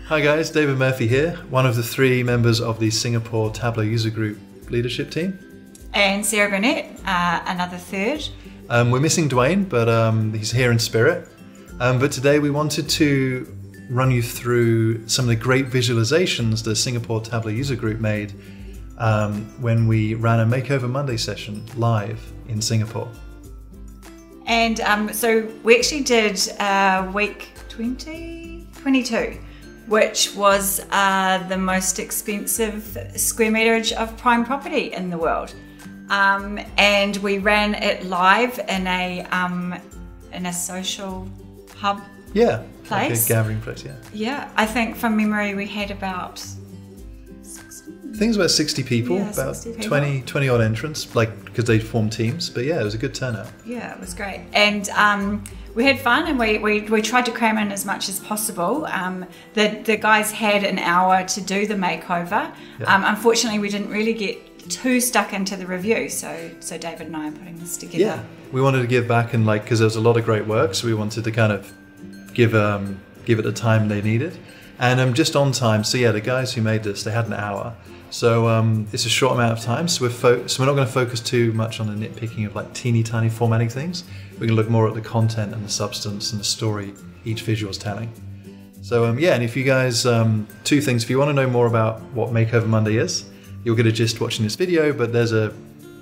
Hi guys, David Murphy here, one of the 3 members of the Singapore Tableau User Group leadership team. And Sarah Burnett, another 3rd. We're missing Dwayne, but he's here in spirit. But today we wanted to run you through some of the great visualizations the Singapore Tableau User Group made when we ran a Makeover Monday session live in Singapore. And so we actually did week 22, which was the most expensive square meterage of prime property in the world. And we ran it live in a social hub place. Like a gathering place, yeah. Yeah, I think from memory we had about 60. I think it was about 60 people, Yeah, about 60 people. 20 odd entrants, like because they formed teams. But yeah, it was a good turnout. Yeah, it was great. And we had fun, and we tried to cram in as much as possible. The guys had an hour to do the makeover. Yeah. Unfortunately, we didn't really get too stuck into the review, so David and I are putting this together. Yeah, we wanted to give back, and because there was a lot of great work, so we wanted to kind of give it the time they needed, and just on time. So yeah, the guys who made this, they had an hour, so it's a short amount of time. So we're not going to focus too much on the nitpicking of like teeny tiny formatting things. We're going to look more at the content and the substance and the story each visual is telling. So yeah, and if you guys, 2 things. If you want to know more about what Makeover Monday is, you'll get a gist watching this video, but there's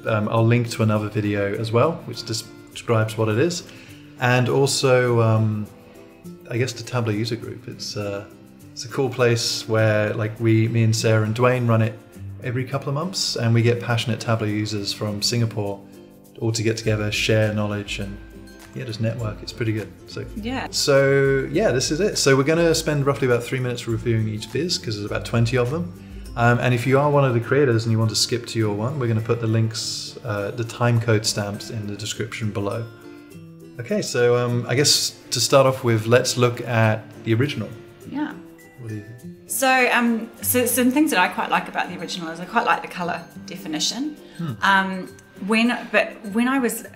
I'll link to another video as well, which describes what it is. And also, I guess the Tableau User Group. It's a cool place where me and Sarah and Dwayne run it every couple of months, and we get passionate Tableau users from Singapore all to get together, share knowledge, and yeah, just network. It's pretty good. So yeah, this is it. So we're going to spend roughly about 3 minutes reviewing each viz, because there's about 20 of them. And if you are one of the creators and you want to skip to your one, we're going to put the links, the time code stamps in the description below. Okay, so I guess to start off with, let's look at the original. Yeah. What do you think? So, so some things that I quite like about the original is I quite like the colour definition. When I was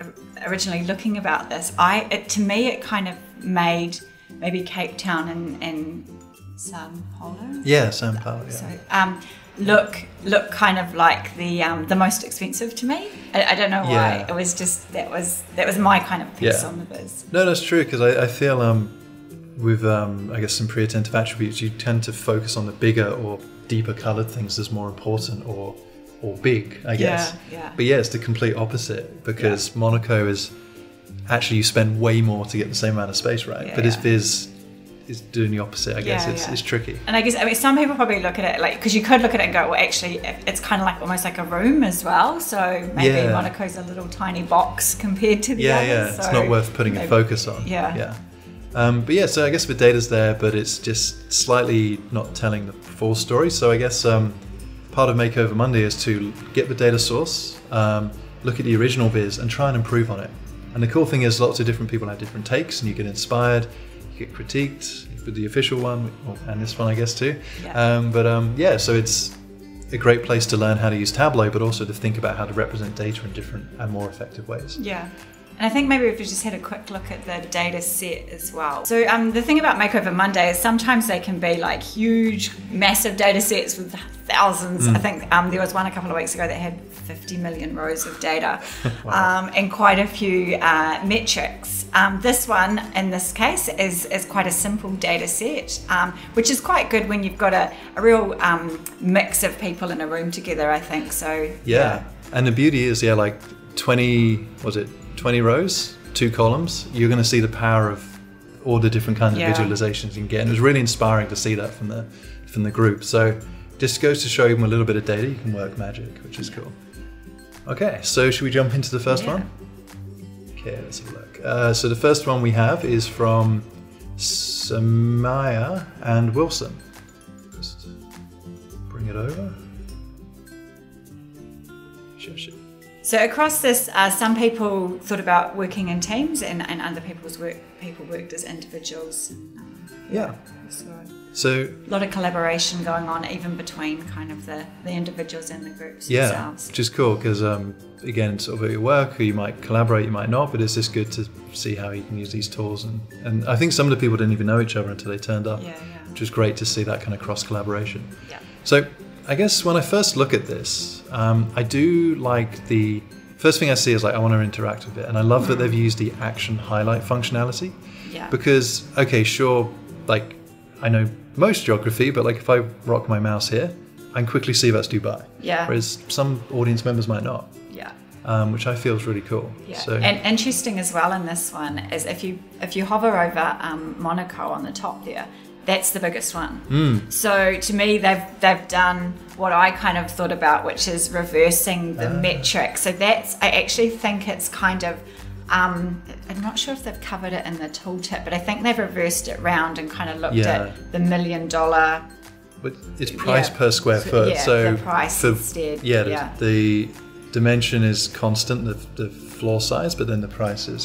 originally looking about this, to me it kind of made maybe Cape Town and Sao Paulo. Yeah, Sao Paulo. Yeah. So look kind of like the most expensive to me. I don't know why. Yeah. It was just that was my kind of piece on the biz. No, that's true, because I feel with I guess some pre-attentive attributes, you tend to focus on the bigger or deeper coloured things as more important or big, I guess. Yeah. But yeah, it's the complete opposite, because Monaco is actually you spend way more to get the same amount of space, right? Yeah, but this viz is doing the opposite, I guess. It's tricky. And I guess, some people probably look at it because you could look at it and go, well, actually, it's kind of like almost like a room as well. So maybe Monaco's a little tiny box compared to the others. Yeah, it's not worth putting a focus on. Yeah. But yeah, so I guess the data's there, but it's just slightly not telling the full story. So I guess part of Makeover Monday is to get the data source, look at the original viz, and try and improve on it. And the cool thing is lots of different people have different takes, and you get inspired, you get critiqued with the official one, and this one I guess too. Yeah. So it's a great place to learn how to use Tableau, but also to think about how to represent data in different and more effective ways. Yeah. And I think maybe if we just had a quick look at the data set as well. So the thing about Makeover Monday is sometimes they can be like huge, massive data sets with thousands. I think there was one a couple of weeks ago that had 50 million rows of data. Wow. And quite a few metrics. This one, in this case, is quite a simple data set, which is quite good when you've got a real mix of people in a room together, I think. So yeah. And the beauty is, like 20 rows, 2 columns, you're going to see the power of all the different kinds of visualizations you can get. And it was really inspiring to see that from the group. So just goes to show you a little bit of data, you can work magic, which is cool. Okay, so should we jump into the first one? Okay, let's have a look. So the first one we have is from Sammaiah and Wilson. Just bring it over. Sure. So across this, some people thought about working in teams, and other people worked as individuals. So a lot of collaboration going on, even between kind of the individuals and the groups themselves. Which is cool, because again, sort of at your work, you might collaborate, you might not, but it's just good to see how you can use these tools. And I think some of the people didn't even know each other until they turned up, which was great to see that kind of cross collaboration. Yeah. So I guess when I first look at this, I do like the first thing I see is like I want to interact with it, and I love that they've used the action highlight functionality. Yeah. Because okay, sure, like I know most geography, but like if I rock my mouse here, I can quickly see that's Dubai. Yeah. Whereas some audience members might not. Yeah. Which I feel is really cool. Yeah. So, and interesting as well in this one is if you hover over Monaco on the top there, that's the biggest one. So to me, they've done what I kind of thought about, which is reversing the metric. So that's, I actually think it's kind of, I'm not sure if they've covered it in the tooltip, but I think they've reversed it round and kind of looked at the $1 million. But it's price per square foot. Yeah, so the price instead. Yeah, the dimension is constant, the floor size, but then the price is,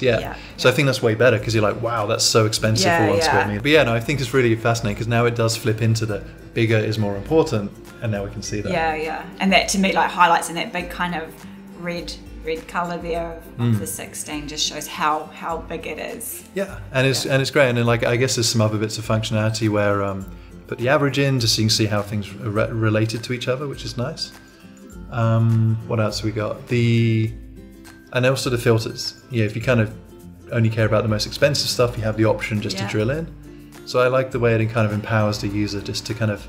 So I think that's way better because you're like, wow, that's so expensive for 1 square meter. But yeah, no, I think it's really fascinating because now it does flip into the bigger is more important, and now we can see that. Yeah. And that to me like highlights in that big kind of red colour there of the 16 just shows how big it is. Yeah, and it's great. And then like I guess there's some other bits of functionality where put the average in just so you can see how things are related to each other, which is nice. What else have we got? And also the filters. Yeah, if you kind of only care about the most expensive stuff, you have the option just to drill in. So I like the way it kind of empowers the user just to kind of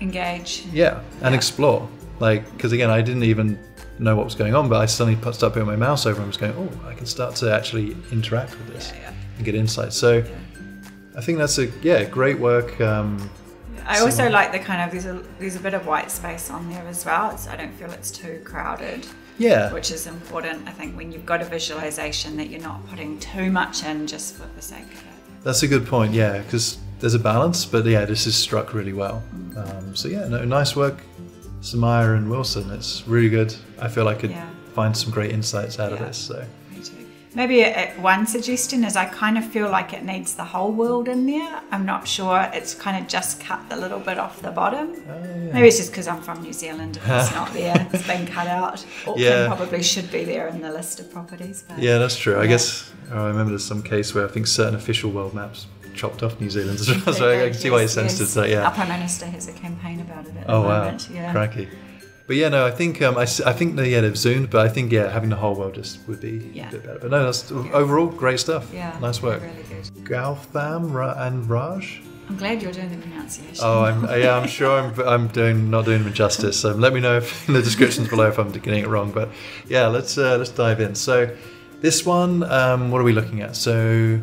engage. And explore. Like, because again, I didn't even know what was going on, but I suddenly started putting my mouse over and was going, oh, I can start to actually interact with this and get insights. So I think that's great work. I also like the kind of there's a bit of white space on there as well. I don't feel it's too crowded. Yeah. Which is important, I think, when you've got a visualization that you're not putting too much in just for the sake of it. That's a good point, yeah, because there's a balance, but yeah, this is struck really well. So yeah, no, nice work, Sammaiah and Wilson. It's really good. I feel I could find some great insights out of this. So. Maybe one suggestion is I kind of feel like it needs the whole world in there. I'm not sure. It's kind of just cut a little bit off the bottom. Maybe it's just because I'm from New Zealand and it's not there. It's been cut out. Auckland probably should be there in the list of properties. But yeah, that's true. I guess I remember there's some case where I think certain official world maps chopped off New Zealand as well. So I can see why you're sensitive to that. Yeah. Our Prime Minister has a campaign about it at the moment. Wow. Cranky. But yeah, no, I think I think they've zoomed, but I think having the whole world just would be a bit better. But no, that's overall great stuff. Yeah, nice work. Really good. Gowtham and Raj. I'm glad you're doing the pronunciation. Oh, I'm sure I'm not doing them justice. So let me know if in the descriptions below if I'm getting it wrong. But yeah, let's dive in. So this one, what are we looking at? So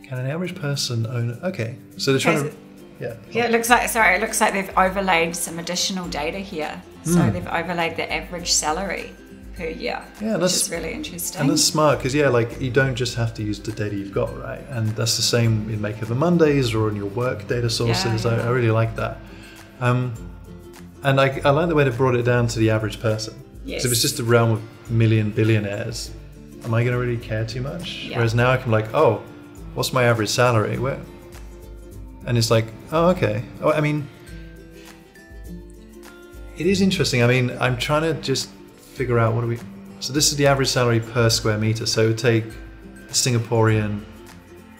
can an average person own? Okay, so they're trying to. Yeah, it looks like they've overlaid some additional data here. So they've overlaid the average salary per year, which is really interesting. And that's smart because like you don't just have to use the data you've got, right? And that's the same in Makeover Mondays or in your work data sources. I really like that. And I like the way they brought it down to the average person. Yes. So if it's just a realm of million billionaires, am I going to really care too much? Yeah. Whereas now I can be like, oh, what's my average salary? And it's like, oh, okay. Oh, I mean, it is interesting. I mean, I'm trying to just figure out so this is the average salary per square meter. So it would take a Singaporean.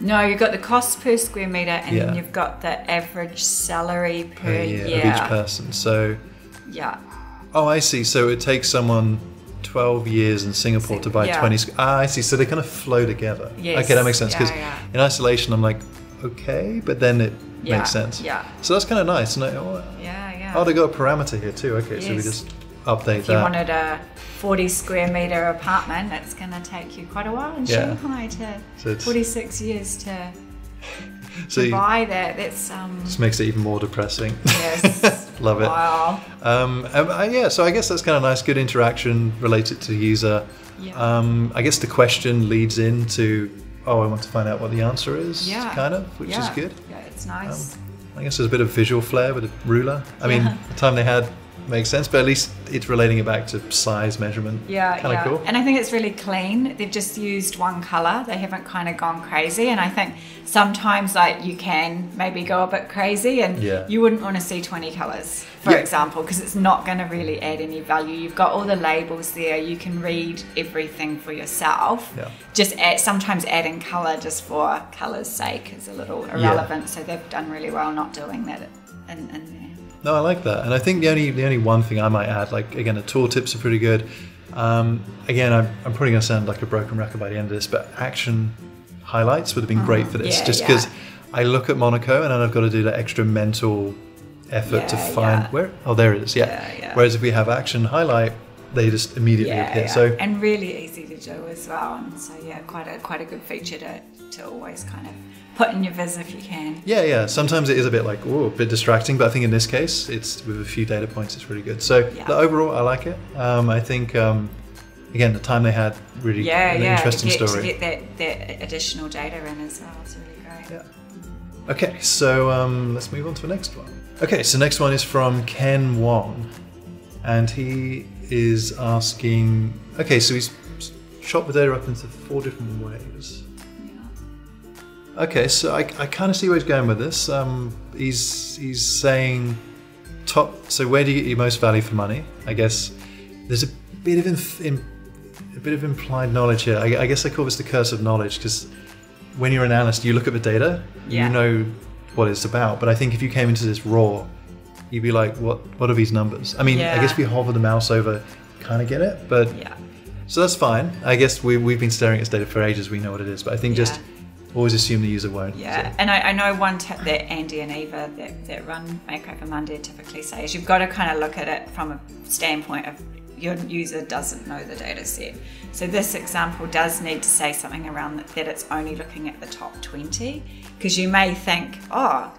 No, you've got the cost per square meter and then you've got the average salary per year. Of each person. So. Yeah. Oh, I see. So it would take someone 12 years in Singapore to buy 20. I see. So they kind of flow together. Yes. Okay, that makes sense. Because in isolation, I'm like, okay, but then it makes sense. Yeah. So that's kind of nice. And they got a parameter here too. Okay, so we just update that. If you wanted a 40 square meter apartment, it's going to take you quite a while in Shanghai to 46 years to buy that. That's just makes it even more depressing. Yes. Love it. Wow. So I guess that's kind of nice, good interaction related to user. Yeah. I guess the question leads into, I want to find out what the answer is, kind of, which is good. Yeah, it's nice. I guess there's a bit of visual flair with a ruler. I mean, the time they had makes sense. But at least it's relating it back to size measurement. Yeah, kind of cool. And I think it's really clean. They've just used one color. They haven't kind of gone crazy. And I think sometimes like you can maybe go a bit crazy, and you wouldn't want to see 20 colors, for example, because it's not going to really add any value. You've got all the labels there. You can read everything for yourself. Yeah. Just sometimes adding color just for color's sake is a little irrelevant. So they've done really well not doing that in there. No, I like that. And I think the only one thing I might add, like, again, the tooltips are pretty good. Again, I'm probably going to sound like a broken record by the end of this, but action highlights would have been great for this. Just because I look at Monaco and then I've got to do that extra mental effort to find where. Oh, there it is. Whereas if we have action highlight, they just immediately appear. So and really easy to do as well. And so quite a good feature to always kind of put in your viz if you can. Yeah. Sometimes it is a bit like, a bit distracting, but I think in this case, it's with a few data points, it's really good. So the overall, I like it. I think, again, the time they had, really interesting story. To get that additional data in as well, it's really great. Yeah. Okay, so let's move on to the next one. Okay, so next one is from Ken Wong, and he is asking, okay, so he's chopped the data up into 4 different ways. Okay, so I kind of see where he's going with this. He's saying so where do you get your most value for money? I guess there's a bit of implied knowledge here. I guess I call this the curse of knowledge, because when you're an analyst, you look at the data, you know what it's about. But I think if you came into this raw, you'd be like, what are these numbers? I mean, I guess if you hover the mouse over, kind of get it, but so that's fine. I guess we've been staring at this data for ages. We know what it is, but I think just always assume the user won't. Yeah, so. And I know one tip that Andy and Eva that run Makeover Monday typically say is you've got to kind of look at it from a standpoint of your user doesn't know the data set. So this example does need to say something around that it's only looking at the top 20, because you may think, Sao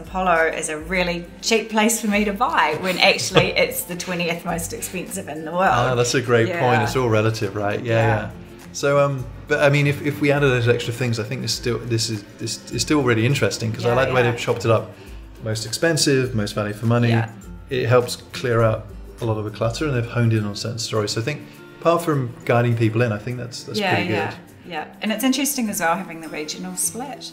Paulo is a really cheap place for me to buy, when actually it's the 20th most expensive in the world. That's a great point. It's all relative, right? Yeah. So, but I mean, if we added those extra things, I think this is still really interesting, because I like the way they've chopped it up. Most expensive, most value for money. Yeah. It helps clear out a lot of the clutter, and they've honed in on certain stories. So I think, apart from guiding people in, I think that's pretty good. Yeah, and it's interesting as well having the regional split.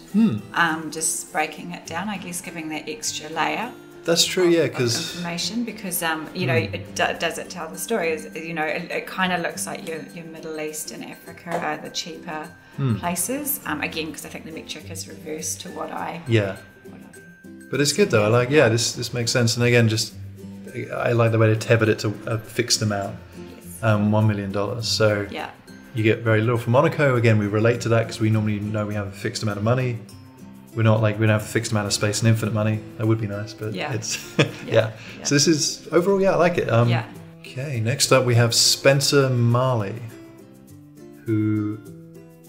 Just breaking it down, I guess, giving that extra layer. That's true, because information, because does it tell the story? It kind of looks like your Middle East and Africa are the cheaper places. Again, because I think the metric is reversed to what I. But it's good though. I like. This makes sense. And again, I like the way they tethered it to a fixed amount, $1 million. So you get very little from Monaco. Again, we relate to that because we normally know we have a fixed amount of money. We're not like we don't have a fixed amount of space and infinite money. That would be nice, but it's So this is overall, I like it. Okay, next up we have Spencer Marley, who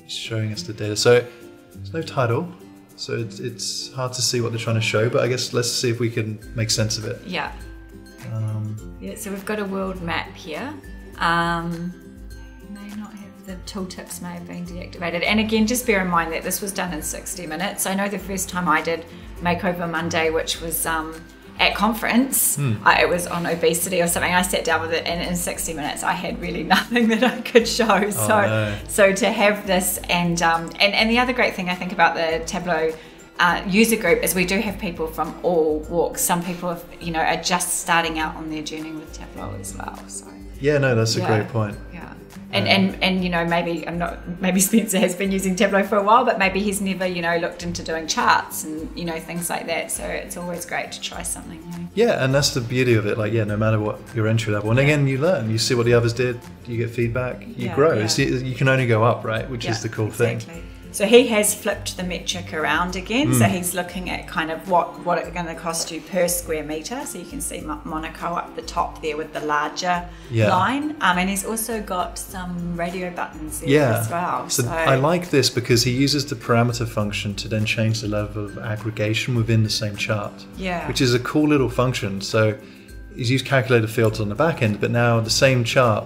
is showing us the data. So there's no title, so it's hard to see what they're trying to show. But I guess let's see if we can make sense of it. So we've got a world map here. May not have the tooltips, may have been deactivated. And again, just bear in mind that this was done in 60 minutes. I know the first time I did Makeover Monday, which was at conference, it was on obesity or something. I sat down with it, and in 60 minutes, I had really nothing that I could show. So to have this, and the other great thing I think about the Tableau user group is we do have people from all walks. Some people are just starting out on their journey with Tableau as well. So that's a great point. And maybe Spencer has been using Tableau for a while, but maybe he's never looked into doing charts and things like that. So it's always great to try something new. Yeah, and that's the beauty of it. No matter what your entry level, and again, you learn, you see what the others did, you get feedback, you grow. You can only go up, right? Which is the cool thing. So he has flipped the metric around again. So he's looking at kind of what it's going to cost you per square metre. So you can see Monaco up the top there with the larger line. And he's also got some radio buttons there as well. So I like this because he uses the parameter function to then change the level of aggregation within the same chart. Which is a cool little function. So he's used calculator fields on the back end, but now the same chart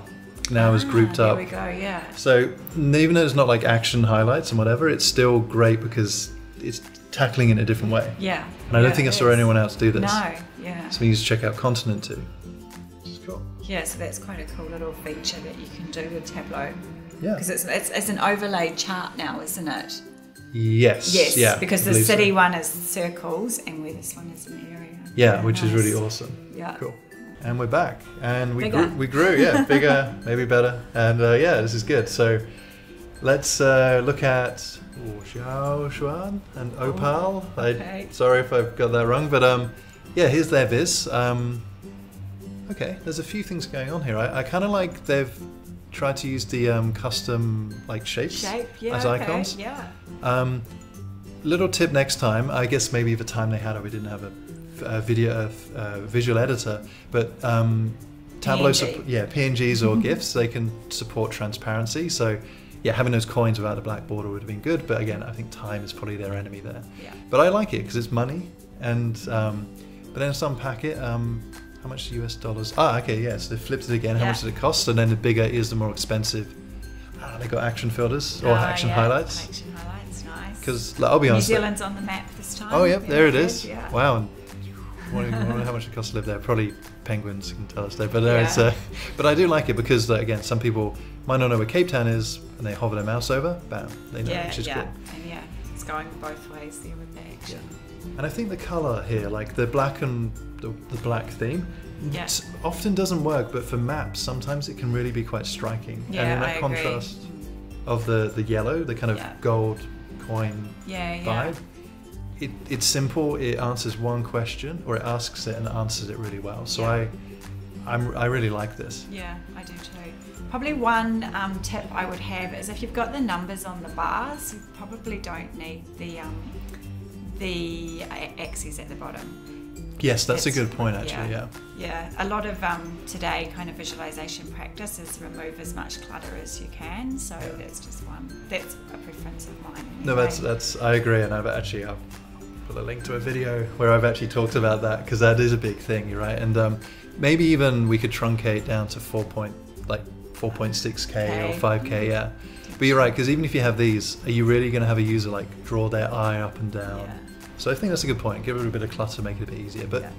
now is grouped up. There we go, So even though it's not like action highlights and whatever, it's still great because it's tackling it in a different way. Yeah. And I don't think I saw anyone else do this. No, yeah. So we need to check out Continent too. Which is cool. Yeah, so that's quite a cool little feature that you can do with Tableau. Yeah. Because it's an overlaid chart now, isn't it? Yes. Yes, Yeah, because the city one is circles and where this one is an area. Yeah, which is really awesome. Yeah. Cool. And we're back. And we Bigger. grew, yeah. Bigger, maybe better. And yeah, this is good. So let's look at Xiaoxuan and Opal. okay. Sorry if I've got that wrong, but yeah, here's their viz. Okay, there's a few things going on here. I kind of like they've tried to use the custom like shapes as icons. Yeah. Little tip next time. I guess maybe the time they had it, we didn't have a visual editor, but Tableau, PNGs or GIFs, they can support transparency. So yeah, having those coins without the black border would have been good. But again, I think time is probably their enemy there. Yeah. But I like it because it's money, and but then let's unpack it. How much US dollars? Okay, yeah, so they flipped it again. How much did it cost? And then the bigger is the more expensive. They got action filters or action highlights. Action highlights, nice. Because I'll be honest. New Zealand's on the map this time. Oh, yep, there it is. Yeah. Wow. And wonder how much it costs to live there. Probably penguins can tell us there. But it's, but I do like it because again, some people might not know where Cape Town is, and they hover their mouse over, bam, they know, which is cool. And it's going both ways there with the action. Yeah. And I think the color here, like the black and the black theme, often doesn't work, but for maps, sometimes it can really be quite striking. Yeah, and in that contrast of the yellow, the kind of gold coin vibe, it's simple. It answers one question, or it asks it and answers it really well. So I really like this. Yeah, I do too. Probably one tip I would have is if you've got the numbers on the bars, you probably don't need the axes at the bottom. Yes, that's a good point actually, Yeah, a lot of today kind of visualization practice is remove as much clutter as you can, so that's just that's a preference of mine. Anyway. No, that's I agree, and I've put a link to a video where I've actually talked about that, because that is a big thing, you're right, and maybe even we could truncate down to 4.6K or 5K, yeah. But you're right, because even if you have these, are you really going to have a user like draw their eye up and down? Yeah. So I think that's a good point. Give it a bit of clutter, make it a bit easier. But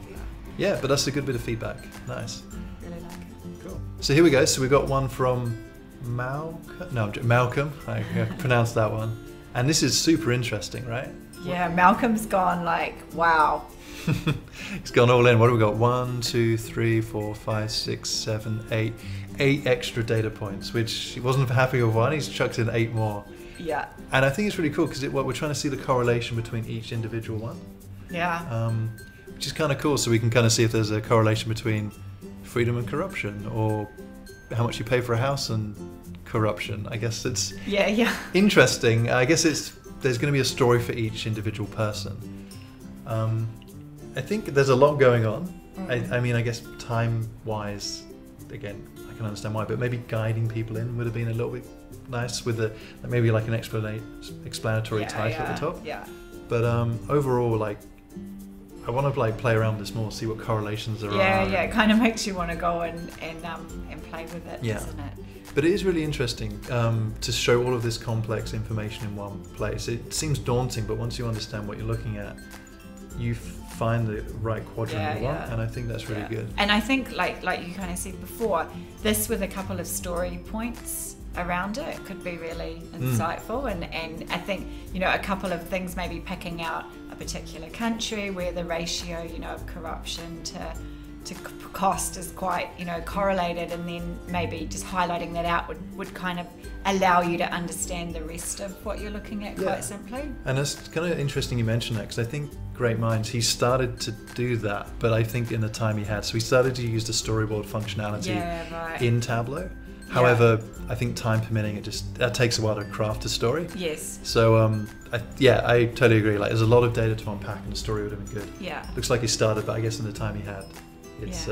yeah, but that's a good bit of feedback. Nice. Really like it. Cool. So here we go. So we got one from Malcolm. I pronounced that one. And this is super interesting, right? Yeah, Malcolm's gone like, wow. He's gone all in. What do we got? 1, 2, 3, 4, 5, 6, 7, 8. 8 extra data points, which he wasn't happy with one. He's chucked in 8 more. Yeah. And I think it's really cool because we're trying to see the correlation between each individual one. Yeah. Which is kind of cool. So we can kind of see if there's a correlation between freedom and corruption, or how much you pay for a house and corruption. I guess it's interesting. I guess there's going to be a story for each individual person. I think there's a lot going on. I mean, I guess time-wise, again, I can understand why, but maybe guiding people in would have been a little bit nice with maybe like an explanatory title at the top. Yeah. But overall, like, I want to play around with this more, see what correlations there are. Yeah, it kind of makes you want to go and play with it, doesn't it? But it is really interesting to show all of this complex information in one place. It seems daunting, but once you understand what you're looking at, you find the right quadrant you want, and I think that's really good. And I think, like you kind of said before, this with a couple of story points around it could be really insightful, and I think, a couple of things, maybe picking out a particular country where the ratio, of corruption to cost is quite, correlated, and then maybe just highlighting that out would kind of allow you to understand the rest of what you're looking at quite simply. And it's kind of interesting you mention that, because I think great minds, he started to do that, but I think in the time he had, so he started to use the storyboard functionality in Tableau. However, I think time permitting, that takes a while to craft a story. Yes. So I totally agree. Like, there's a lot of data to unpack, and the story would have been good. Yeah. Looks like he started, but I guess in the time he had, it's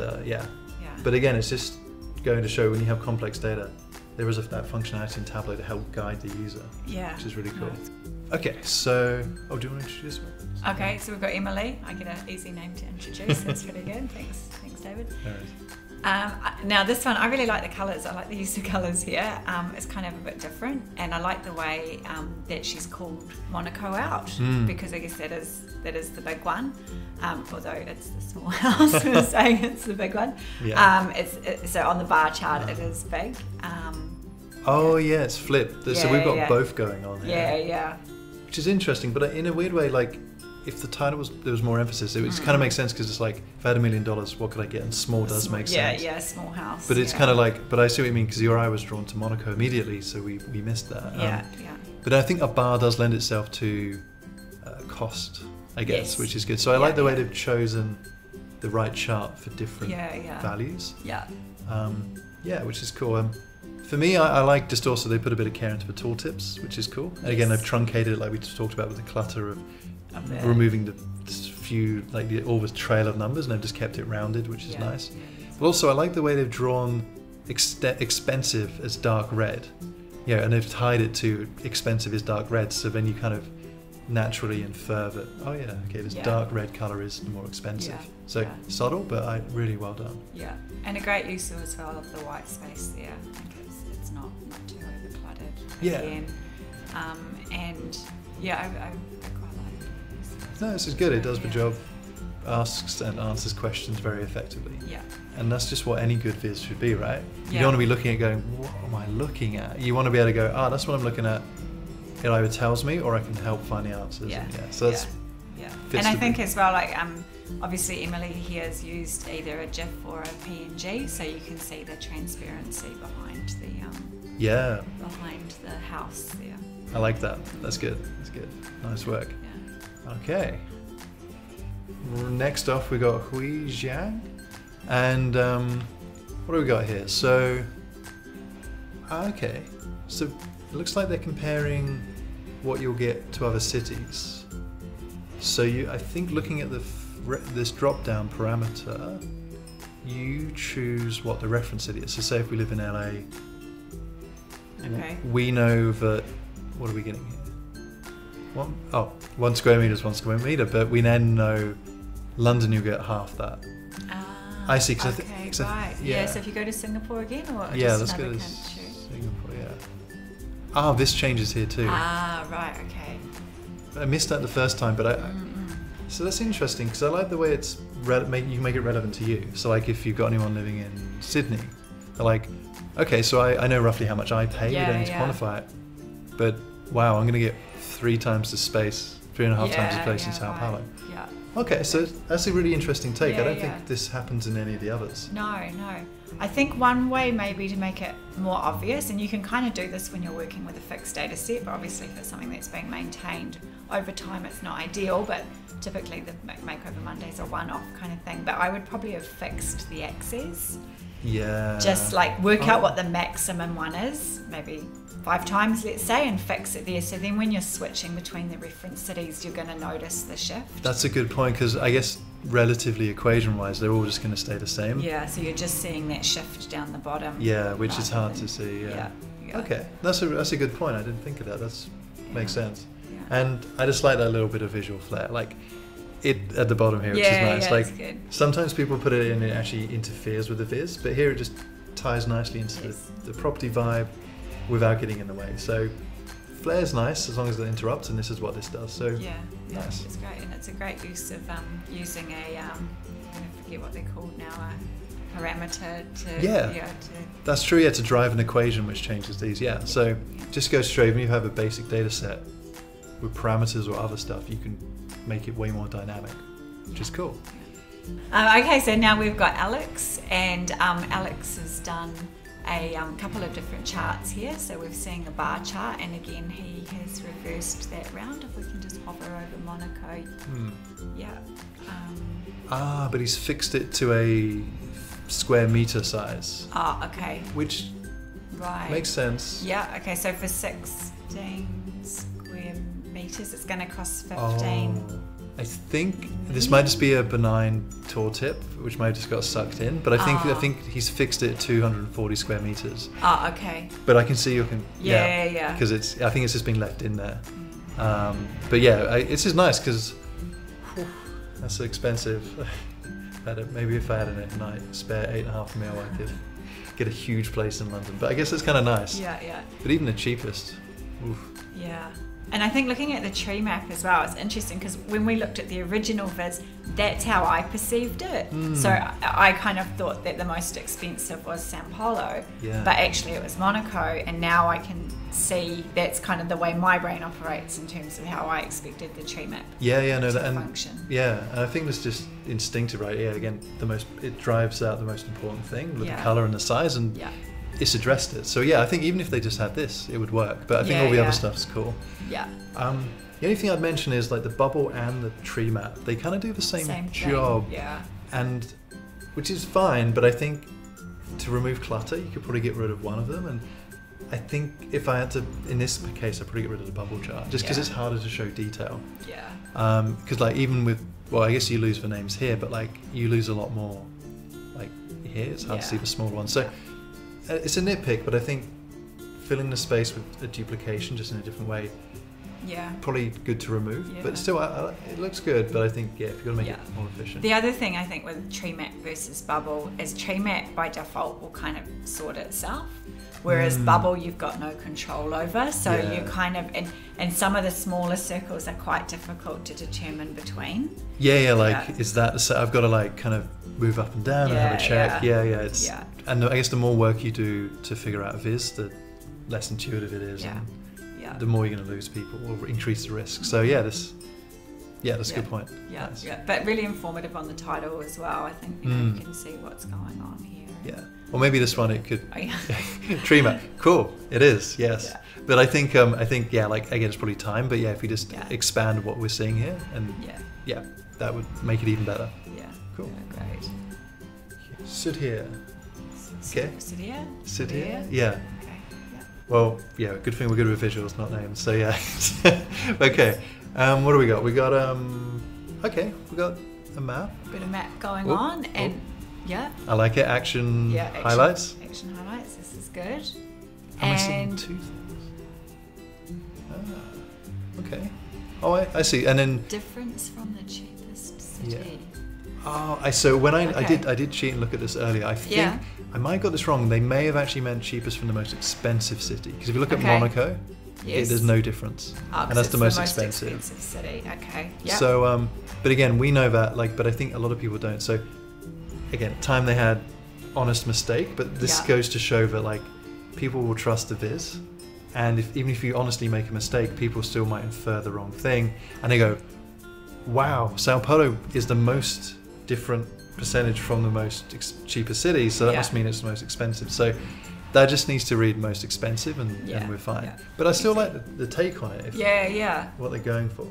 But again, it's just going to show when you have complex data, there is that functionality in Tableau to help guide the user. Yeah. Which is really cool. Nice. Okay, so do you want to introduce me? Okay, so we've got Emily. I get an easy name to introduce. That's really good. Thanks, David. There it is. Now this one, I really like the colours. I like the use of colours here. It's kind of a bit different, and I like the way that she's called Monaco out, because I guess that is the big one. Although it's the small house, we're saying it's the big one. Yeah. So on the bar chart, it is big. Oh yeah, it's flipped. So we've got both going on here. Yeah. Which is interesting, but in a weird way, like, if the title there was more emphasis, it would kind of make sense, because it's like, if I had $1 million, what could I get? And small does make sense. Yeah, small house. But it's kind of like, but I see what you mean, because your eye was drawn to Monaco immediately, so we missed that. Yeah. But I think a bar does lend itself to cost, I guess, Yes. which is good. So I like the way they've chosen the right chart for different values. Yeah. Which is cool. For me, I like just also they put a bit of care into the tooltips, which is cool. And again, they've truncated it like we just talked about with the clutter of removing the few, like all the trail of numbers, and they've just kept it rounded, which is nice. But also, I like the way they've drawn expensive as dark red. Yeah, and they've tied it to expensive is dark red, so then you kind of naturally infer that, oh yeah, okay, this dark red colour is the more expensive. So subtle, but really well done. Yeah, and a great use as well of the white space there. I think it's not too overcluttered. Yeah. Again. And I quite like it. No, this is good. It does the job, asks and answers questions very effectively. Yeah. And that's just what any good viz should be, right? You Yeah. don't want to be looking at going, what am I looking at? You want to be able to go, that's what I'm looking at. It either tells me or I can help find the answers. Yeah. And so that's And I think as well, like obviously Emily here has used either a GIF or a PNG, so you can see the transparency behind the house there. I like that. That's good. That's good. Nice work. Yeah. Okay. Next off, we got Hui Xiang, and what do we got here? So, so it looks like they're comparing what you'll get to other cities. So I think looking at this drop-down parameter, you choose what the reference city is. So say if we live in LA, we know that, what are we getting here? 1 square meter is 1 square meter, but we then know London, you get half that. I see. Cause right. So if you go to Singapore again, or just let's go another to country? Singapore. This changes here too. Right. Okay. I missed that the first time, but so that's interesting, because I like the way it's you can make it relevant to you. So like if you've got anyone living in Sydney, they're like, okay, so I know roughly how much I pay. We don't need to quantify it, but wow, I'm going to get 3 times the space, 3.5 times the space in Sao Paulo. Yeah. Okay, so that's a really interesting take. I don't think this happens in any of the others. No. I think one way maybe to make it more obvious, and you can kind of do this when you're working with a fixed data set, but obviously if it's something that's being maintained over time, it's not ideal, but typically the Makeover Mondays are one-off kind of thing. But I would probably have fixed the axes. Yeah. Just like work out what the maximum one is, maybe 5 times, let's say, and fix it there. So then when you're switching between the reference cities, you're going to notice the shift. That's a good point, because I guess relatively equation-wise, they're all just going to stay the same. Yeah, so you're just seeing that shift down the bottom. Yeah, which is hard to see. Yeah. Okay, that's a good point. I didn't think of that. Makes sense. Yeah. And I just like that little bit of visual flair, like it at the bottom here, which is nice. Yeah, like it's good. Sometimes people put it in and it actually interferes with the viz, but here it just ties nicely into the property vibe without getting in the way. So flair's nice as long as it interrupts, and this is what this does. So nice. It's great, and it's a great use of using a I forget what they're called now, a parameter to That's true. Yeah, to drive an equation which changes these. So just go straight. When you have a basic data set with parameters or other stuff, you can make it way more dynamic, which is cool. Okay, so now we've got Alex, and Alex has done a couple of different charts here. So we've seen a bar chart, and again he has reversed that round. If we can just hover over Monaco. But he's fixed it to a square meter size. Okay. Which makes sense. Yeah, okay, so for 16 square meters it's going to cost 15. I think this might just be a benign tooltip, which might have just got sucked in. But I think he's fixed it at 240 square meters. Okay. But I can see you can. Yeah. Because I think it's just been left in there. But it's just nice because that's expensive. maybe if I had a spare 8.5 mil, I could get a huge place in London. But I guess it's kind of nice. Yeah, yeah. But even the cheapest, oof. Yeah. And I think looking at the tree map as well, it's interesting because when we looked at the original viz, that's how I perceived it. So I kind of thought that the most expensive was Sao Paulo, but actually it was Monaco, and now I can see that's kind of the way my brain operates in terms of how I expected the tree map to function. Yeah, and I think it's just instinctive, right? Yeah, again, it drives out the most important thing with the colour and the size, and it's addressed it. So yeah, I think even if they just had this, it would work. But I think all the other stuff's cool. Yeah. The only thing I'd mention is like the bubble and the tree map. They kind of do the same job. Yeah. And which is fine, but I think to remove clutter, you could probably get rid of one of them. And I think if I had to, in this case, I'd probably get rid of the bubble chart, just because it's harder to show detail. Yeah. Because like even with, well, I guess you lose the names here, but like you lose a lot more. Like here, it's hard to see the smaller ones. So it's a nitpick, but I think filling the space with a duplication just in a different way, probably good to remove. But still, it looks good. But I think if you're gonna make it more efficient. The other thing I think with tree map versus bubble is tree map by default will kind of sort itself, whereas bubble you've got no control over. So you kind of and some of the smaller circles are quite difficult to determine between. Is that so? I've got to like kind of move up and down and have a check. And I guess the more work you do to figure out a viz, the less intuitive it is. And the more you're going to lose people or increase the risk. So that's a good point. But really informative on the title as well. I think you can see what's going on here. Or maybe this one it could tree map. Cool, it is. Yes. But I think like again it's probably time. But if you just expand what we're seeing here, and that would make it even better. Cool. Great. Sudhir. Okay. Sudhir. Yeah. Okay. Well, good thing we're good with visuals, not names. So okay. What do we got? We got we got a map. Bit of map going on, and I like it. Action highlights. Action highlights. This is good. Am I seeing two things? Okay. Oh, I see. And then difference from the cheapest city. So when I did cheat and look at this earlier. I think I might have got this wrong. They may have actually meant cheapest from the most expensive city. Because if you look at Monaco, there's no difference, and that's the most expensive city. Okay. So, but again, we know that. But I think a lot of people don't. So, again, time they had, honest mistake. But this goes to show that people will trust the viz, and even if you honestly make a mistake, people still might infer the wrong thing, and they go, "Wow, Sao Paulo is the most different percentage from the most cheapest city, so that must mean it's the most expensive." So that just needs to read most expensive, and we're fine. But I still like the take on it. What they're going for.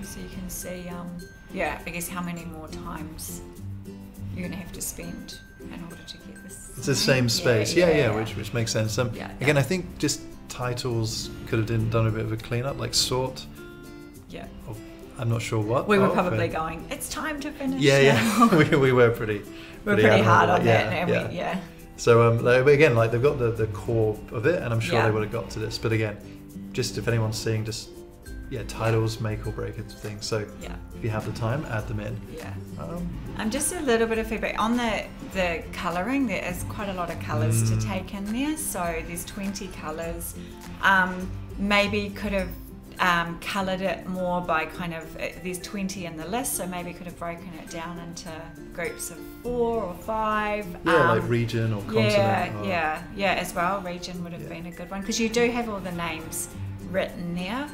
So you can see, I guess how many more times you're going to have to spend in order to get this. It's the same space. Which makes sense. Again, I think just titles could have done a bit of a cleanup, like sort. I'm not sure what. We were probably going, it's time to finish. we were pretty hard on that. So again, they've got the core of it, and I'm sure they would have got to this. But again, just if anyone's seeing, just titles make or break a thing. So if you have the time, add them in. Just a little bit of feedback on the colouring. There is quite a lot of colours to take in there. So there's 20 colours. Maybe could have coloured it more by there's 20 in the list, so maybe could have broken it down into groups of 4 or 5. Like region or continent. As well. Region would have been a good one, because you do have all the names written there,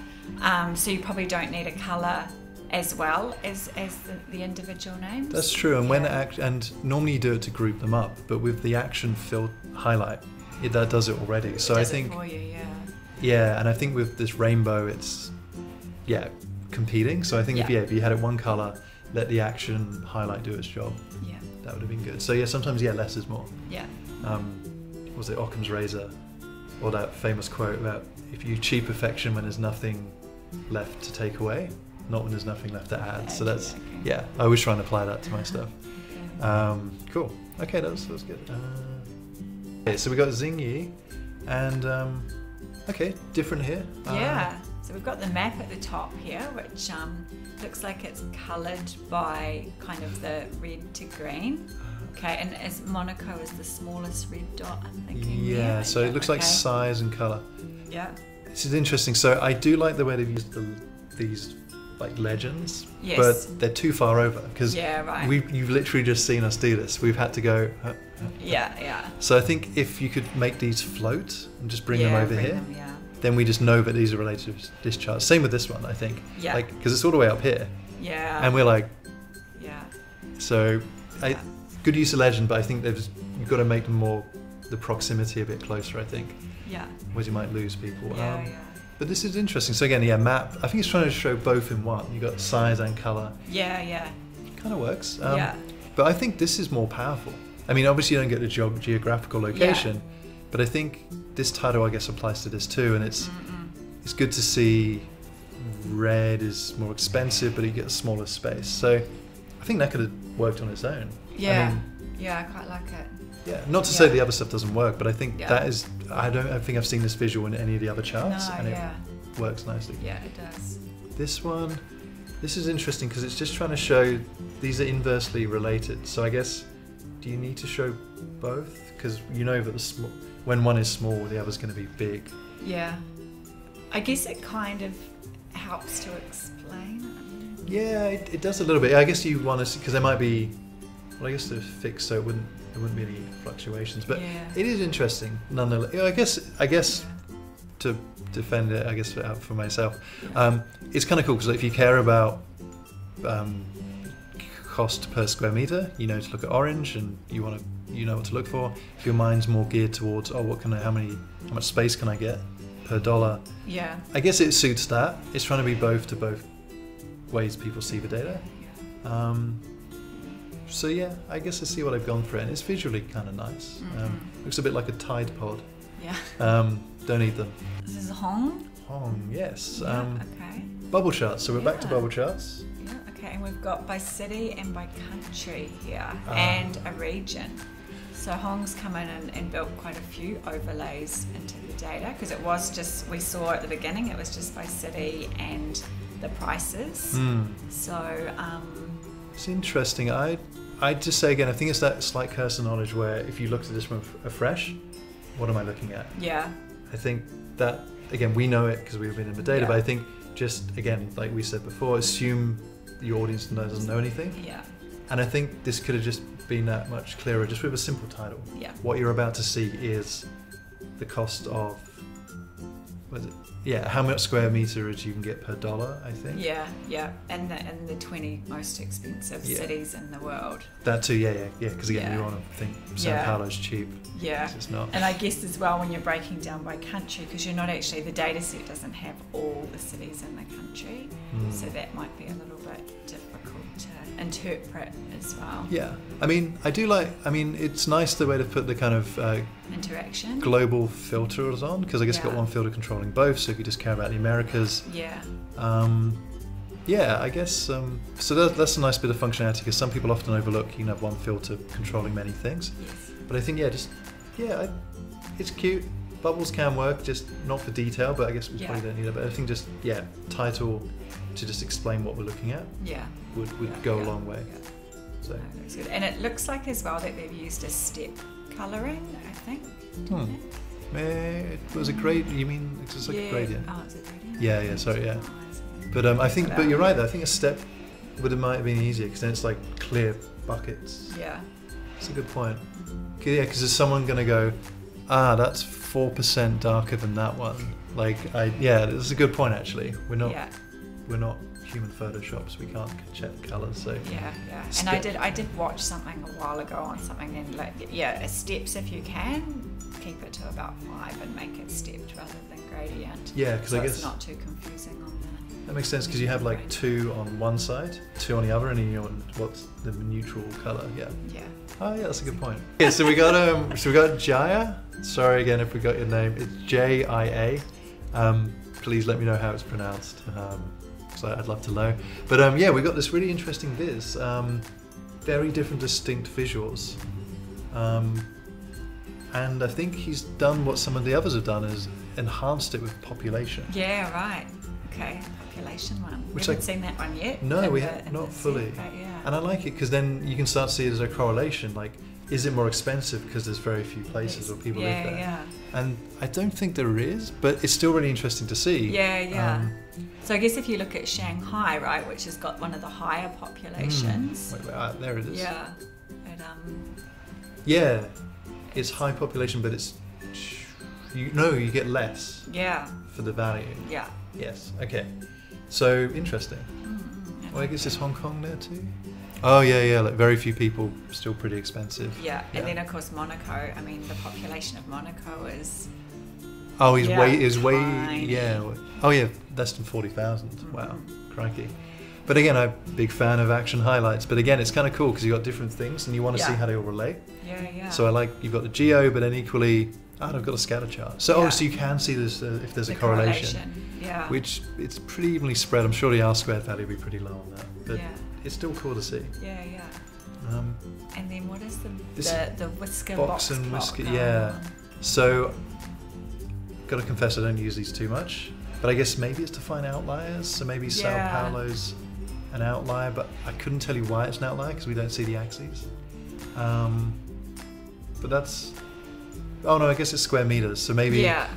so you probably don't need a colour as well as the individual names. That's true, and and normally you do it to group them up, but with the action fill highlight, that does it already. So I think. And I think with this rainbow, it's competing. So I think if you had it one color, let the action highlight do its job. That would have been good. So sometimes less is more. Was it Occam's razor, or that famous quote about if you achieve perfection when there's nothing left to take away, not when there's nothing left to add. So that's I always try and apply that to my stuff. Cool. Okay, that was good. Okay, so we got Xin Yi, and. Okay, different here. So we've got the map at the top here, which looks like it's coloured by kind of the red to green. Okay, and as Monaco is the smallest red dot, I'm thinking. Yeah, so it looks like size and colour. Yeah. This is interesting. So I do like the way they've used these like legends, yes. but they're too far over because you've literally just seen us do this. We've had to go. Yeah. So I think if you could make these float and just bring them over here, then we just know that these are related to this chart. Same with this one, I think. Yeah. Like, because it's all the way up here. Yeah. And we're like. Yeah. So, good use of legend, but I think you've got to make them more the proximity a bit closer. I think. Yeah. Whereas you might lose people. Yeah. But this is interesting. So again, map. I think it's trying to show both in one. You got size and color. Yeah. Kind of works. Yeah. But I think this is more powerful. I mean, obviously you don't get the geographical location, but I think this title, I guess, applies to this too. And it's good to see red is more expensive, but you get a smaller space. So I think that could have worked on its own. Yeah. I quite like it. Yeah, not to say the other stuff doesn't work, but I think that is. I think I've seen this visual in any of the other charts, and it works nicely. Yeah, it does. This is interesting because it's just trying to show these are inversely related. So I guess, do you need to show both? Because you know that when one is small, the other's going to be big. Yeah, I guess it kind of helps to explain. Yeah, it does a little bit. I guess you want to see because there might be. Well, I guess they're fixed, so there wouldn't be any fluctuations. But it is interesting, nonetheless. I guess to defend it, I guess for myself, it's kind of cool because if you care about cost per square meter, you know to look at orange, and you know what to look for. If your mind's more geared towards how much space can I get per dollar? Yeah. I guess it suits that. It's trying to be both ways people see the data. So yeah, I guess I see what I've gone for it, and it's visually kind of nice. Looks a bit like a Tide Pod. Yeah. Don't eat them. This is Hoong. Hoong, yes. Okay. Bubble charts. So we're back to bubble charts. Yeah. Okay, and we've got by city and by country here, and a region. So Hoong's come in and built quite a few overlays into the data because it was just we saw at the beginning it was just by city and the prices. So. It's interesting. I'd just say again, I think it's that slight curse of knowledge where if you looked at this one afresh, what am I looking at? Yeah. I think that, again, we know it because we've been in the data, but I think just, again, like we said before, assume the audience doesn't know anything. Yeah. And I think this could have just been that much clearer, just with a simple title. Yeah. What you're about to see is the cost of, how much square meters you can get per dollar, I think. Yeah, and the 20 most expensive cities in the world. That too, because again, you want to think Sao Paulo's cheap. Yeah, it's not. And I guess as well when you're breaking down by country, because you're not actually, the data set doesn't have all the cities in the country, so that might be a little bit difficult to interpret as well. Yeah, I mean, it's nice the way to put the kind of interaction global filters on, because I guess you've got one filter controlling both, so if you just care about the Americas. I guess so that's a nice bit of functionality, because some people often overlook you can have one filter controlling many things. But I think it's cute. Bubbles can work, just not for detail, but I guess we probably don't need it. But I think just title to just explain what we're looking at would go a long way. So looks good. And it looks like as well that they've used a step colouring, I think. It was a gradient. You mean it's just like a gradient? Oh, it's a gradient. Yeah. Sorry, yeah. But I think, but you're right though. I think a step might have been easier because then it's like clear buckets. Yeah. It's a good point. Because there's someone gonna go, that's 4% darker than that one. That's a good point actually. We're not human photoshops. We can't check colours. So and I did watch something a while ago on something, and steps if you can keep it to about 5 and make it stepped rather than gradient. Yeah, because I guess it's not too confusing on the. That makes sense because you have 2 on one side, 2 on the other, and then you know what's the neutral colour. Yeah. Oh yeah, that's a good point. Yeah, so we got Jaya. Sorry again if we got your name. It's Jia. Please let me know how it's pronounced. So I'd love to know. But we got this really interesting viz. Very different, distinct visuals. And I think he's done what some of the others have done, is enhanced it with population. Yeah, right. Okay, population one. Which We haven't seen that one yet. No, we have not fully. Set, but yeah. And I like it because then you can start to see there's a correlation. Like, is it more expensive because there's very few places or people live there? Yeah. And I don't think there is, but it's still really interesting to see. Yeah. So I guess if you look at Shanghai, right, which has got one of the higher populations. Wait, there it is. Yeah. Yeah, it's high population, but it's you get less. Yeah. For the value. Yeah. Yes. Okay. So interesting. Well, I guess it's Hong Kong there too. Oh yeah. Like very few people, still pretty expensive. Yeah. And then of course Monaco. I mean, the population of Monaco is. Oh, is way. Tiny. Yeah. Oh yeah, less than 40,000. Wow, crikey. But again, I'm a big fan of action highlights. But again, it's kind of cool because you've got different things and you want to see how they all relate. Yeah. So I like you've got the geo, but then equally, I've got a scatter chart. So so you can see this if there's a correlation. Yeah. Which it's pretty evenly spread. I'm sure the R squared value will be pretty low on that, but it's still cool to see. Yeah. And then what is the whisker box and whisker? Yeah. So, got to confess, I don't use these too much. But I guess maybe it's to find outliers. So maybe Sao Paulo's an outlier, but I couldn't tell you why it's an outlier because we don't see the axes. But that's. Oh no, I guess it's square meters. So maybe. Yeah.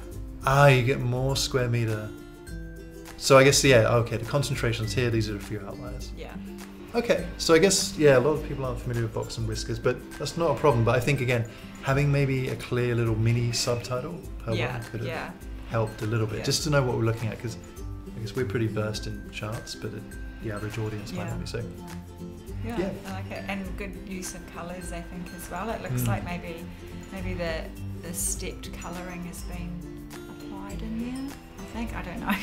You get more square meter. So I guess okay. The concentrations here. These are a few outliers. Yeah. Okay, so I guess a lot of people aren't familiar with box and whiskers, but that's not a problem. But I think again, having maybe a clear little mini subtitle per one could have helped a little bit, just to know what we're looking at, because I guess we're pretty versed in charts, but the average audience might not be so. Yeah, I like it, and good use of colours, I think, as well. It looks like maybe the stepped colouring has been applied in there. I don't know.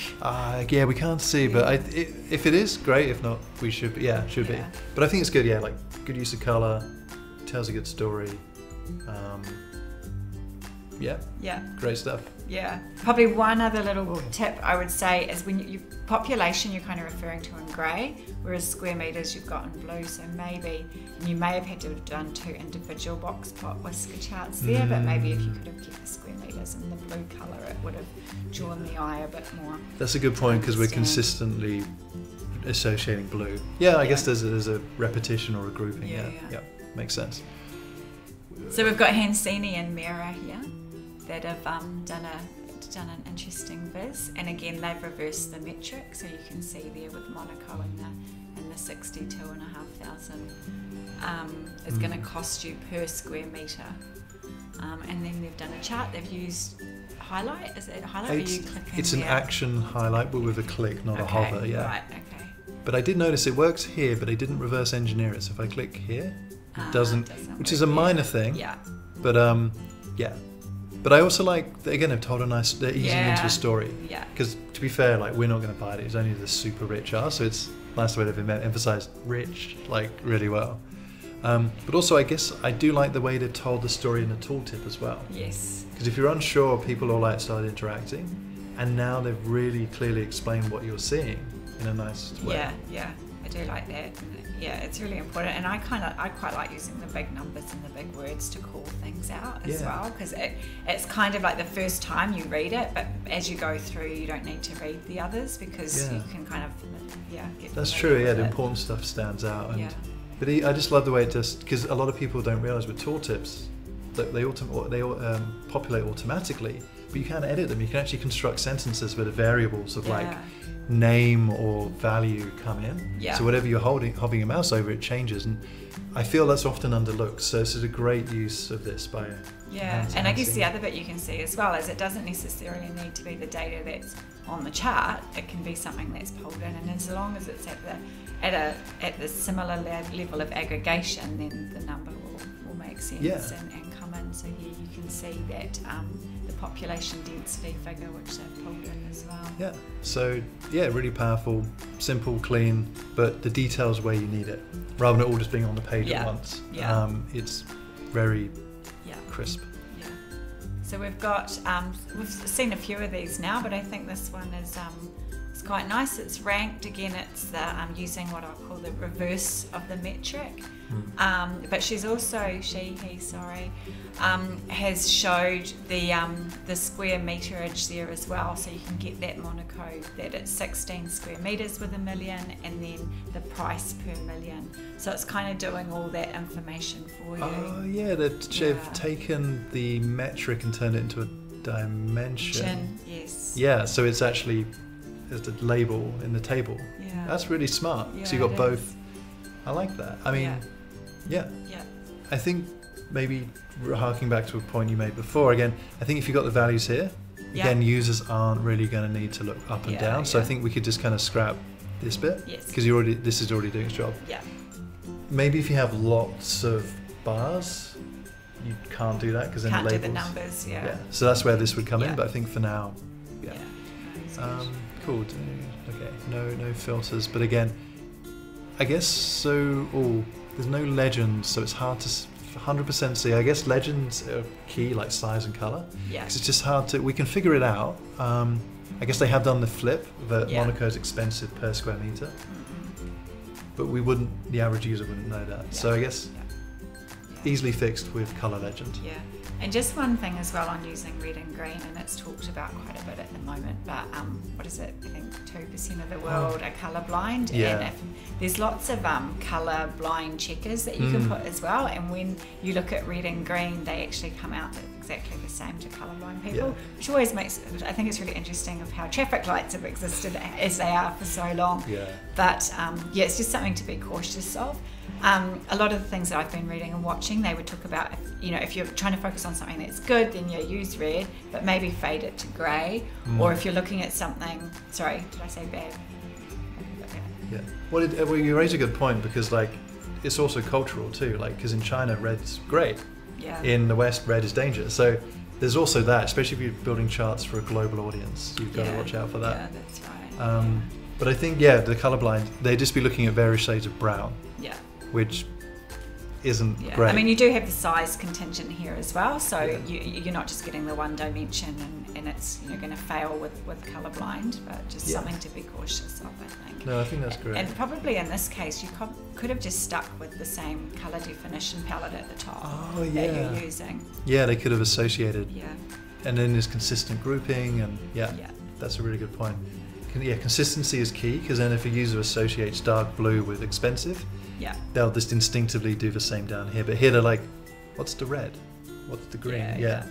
Yeah, we can't see, but if it is, great. If not, we should be. Should be. But I think it's good. Yeah, like good use of color, tells a good story. Great stuff. Yeah. Probably one other little tip I would say is when you population, you're kind of referring to in grey, whereas square meters you've got in blue. So maybe you may have had to have done 2 individual box plot whisker charts there, but maybe if you could have kept the square meters in the blue colour, it would have drawn the eye a bit more. That's a good point because we're consistently associating blue. Yeah, I guess there's a repetition or a grouping. Yeah, makes sense. So we've got Hansini and Meera here that have done an interesting viz, and again they've reversed the metric, so you can see there with Monaco and the 62,500 is going to cost you per square metre, and then they've done a chart. They've used highlight. Is it highlight? Or you click it's an action highlight, but with a click, not a hover. Yeah. Right. Okay. But I did notice it works here, but they didn't reverse engineer it. So if I click here, it doesn't, which is a minor thing. Yeah. But But I also like, again, they've told they're easing into a story. Yeah. Because to be fair, like, we're not going to buy it. It's only the super rich are, so it's nice the way they've emphasized rich, like, really well. But also, I guess I do like the way they've told the story in the tooltip as well. Yes. Because if you're unsure, people all like started interacting, and now they've really clearly explained what you're seeing in a nice way. Yeah, I do like that. Yeah, it's really important, and I quite like using the big numbers and the big words to call things out as well, because it's kind of like the first time you read it, but as you go through, you don't need to read the others because you can kind of get. That's true. Yeah, the important stuff stands out, and but I just love the way it does, because a lot of people don't realize with tooltips that they populate automatically, but you can edit them. You can actually construct sentences where the variables of like name or value come in. Yeah. So whatever you're hovering your mouse over, it changes, and I feel that's often underlooked. So this is a great use of this by and I guess the other bit you can see as well is it doesn't necessarily need to be the data that's on the chart. It can be something that's pulled in, and as long as it's at the similar level of aggregation, then the number will make sense and come in. So here you can see that the population density figure which they've pulled in as well. Yeah, so really powerful, simple, clean, but the details where you need it, rather than it all just being on the page at once. It's very crisp. Yeah. So we've got we've seen a few of these now, but I think this one is It's quite nice. It's ranked. Again, it's I'm using what I'll call the reverse of the metric. But she's also, has showed the square meterage there as well, so you can get that Monaco that it's 16 square meters with 1 million, and then the price per million. So it's kind of doing all that information for you. Oh yeah, they've taken the metric and turned it into a dimension. Yes. Yeah, so it's actually there's a label in the table. Yeah. That's really smart. Yeah, so you got both. I like that. I mean, yeah. I think maybe harking back to a point you made before, again, I think if you got the values here, again, users aren't really going to need to look up and down. So I think we could just kind of scrap this bit. Yes. Because this is already doing its job. Yeah. Maybe if you have lots of bars, you can't do that because then can't the labels. do the numbers. Yeah. So that's where this would come in. But I think for now, cool. Okay. No filters. But again, I guess so. There's no legends, so it's hard to 100% see. I guess legends are key, like size and color. Yeah. Because it's just hard to. We can figure it out. I guess they have done the flip that Monaco is expensive per square meter, but we wouldn't. The average user wouldn't know that. Yeah. So I guess easily fixed with color legend. Yeah. And just one thing as well on using red and green, and it's talked about quite a bit at the moment, but what is it? I think 2% of the world are colourblind, and there's lots of colour-blind checkers that you can put as well, and when you look at red and green, they actually come out exactly the same to colourblind people, which always makes, I think it's really interesting of how traffic lights have existed as they are for so long. But it's just something to be cautious of. A lot of the things that I've been reading and watching, they would talk about, if you're trying to focus on something that's good, then use red, but maybe fade it to grey. Or if you're looking at something, sorry, did I say bad? Yeah. Well, you raise a good point, because it's also cultural too. Because in China, red's great. Yeah. In the West, red is danger. So there's also that, especially if you're building charts for a global audience, you've got to watch out for that. Yeah, that's right. But I think, the colourblind, they'd just be looking at various shades of brown. Yeah. Which isn't great. I mean, you do have the size contingent here as well, so you're not just getting the one dimension and it's going to fail with colourblind, but just something to be cautious of, I think. No, I think that's great. And probably in this case, you could have just stuck with the same colour definition palette at the top that you're using. Yeah, they could have associated. Yeah. And then there's consistent grouping, and that's a really good point. Consistency is key, because then if a user associates dark blue with expensive, they'll just instinctively do the same down here. But here they're like, what's the red? What's the green? Yeah.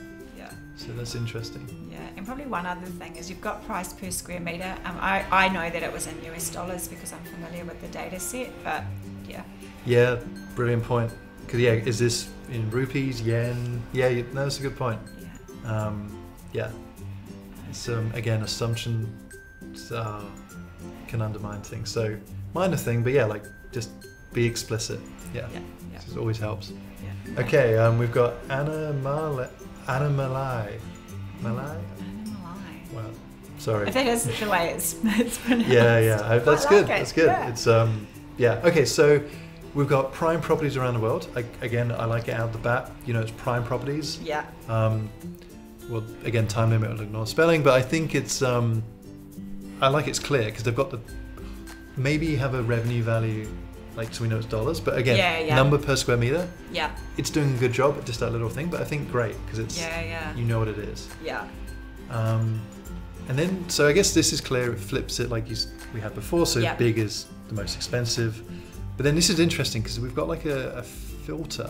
So that's interesting. Yeah, and probably one other thing is you've got price per square meter. I know that it was in US dollars because I'm familiar with the data set, but Yeah, brilliant point. Because is this in rupees, yen? Yeah, no, that's a good point. Yeah. It's again, assumption can undermine things. So minor thing, but just be explicit. Yeah. This always helps. Yeah. Okay, we've got Annamalai. Malai? Well, sorry. I think that's the way it's pronounced. Yeah. That's good. That's good. It's Okay, so we've got prime properties around the world. Again, I like it out the bat. It's prime properties. Yeah. Well, again, time limit will ignore spelling, but I think it's I like it's clear, because they've got maybe have a revenue value, so we know it's dollars, but again, number per square meter. Yeah. It's doing a good job at just that little thing, but I think great, because it's you know what it is. Yeah. And then, so I guess this is clear. It flips it like we had before. So big is the most expensive, but then this is interesting because we've got a filter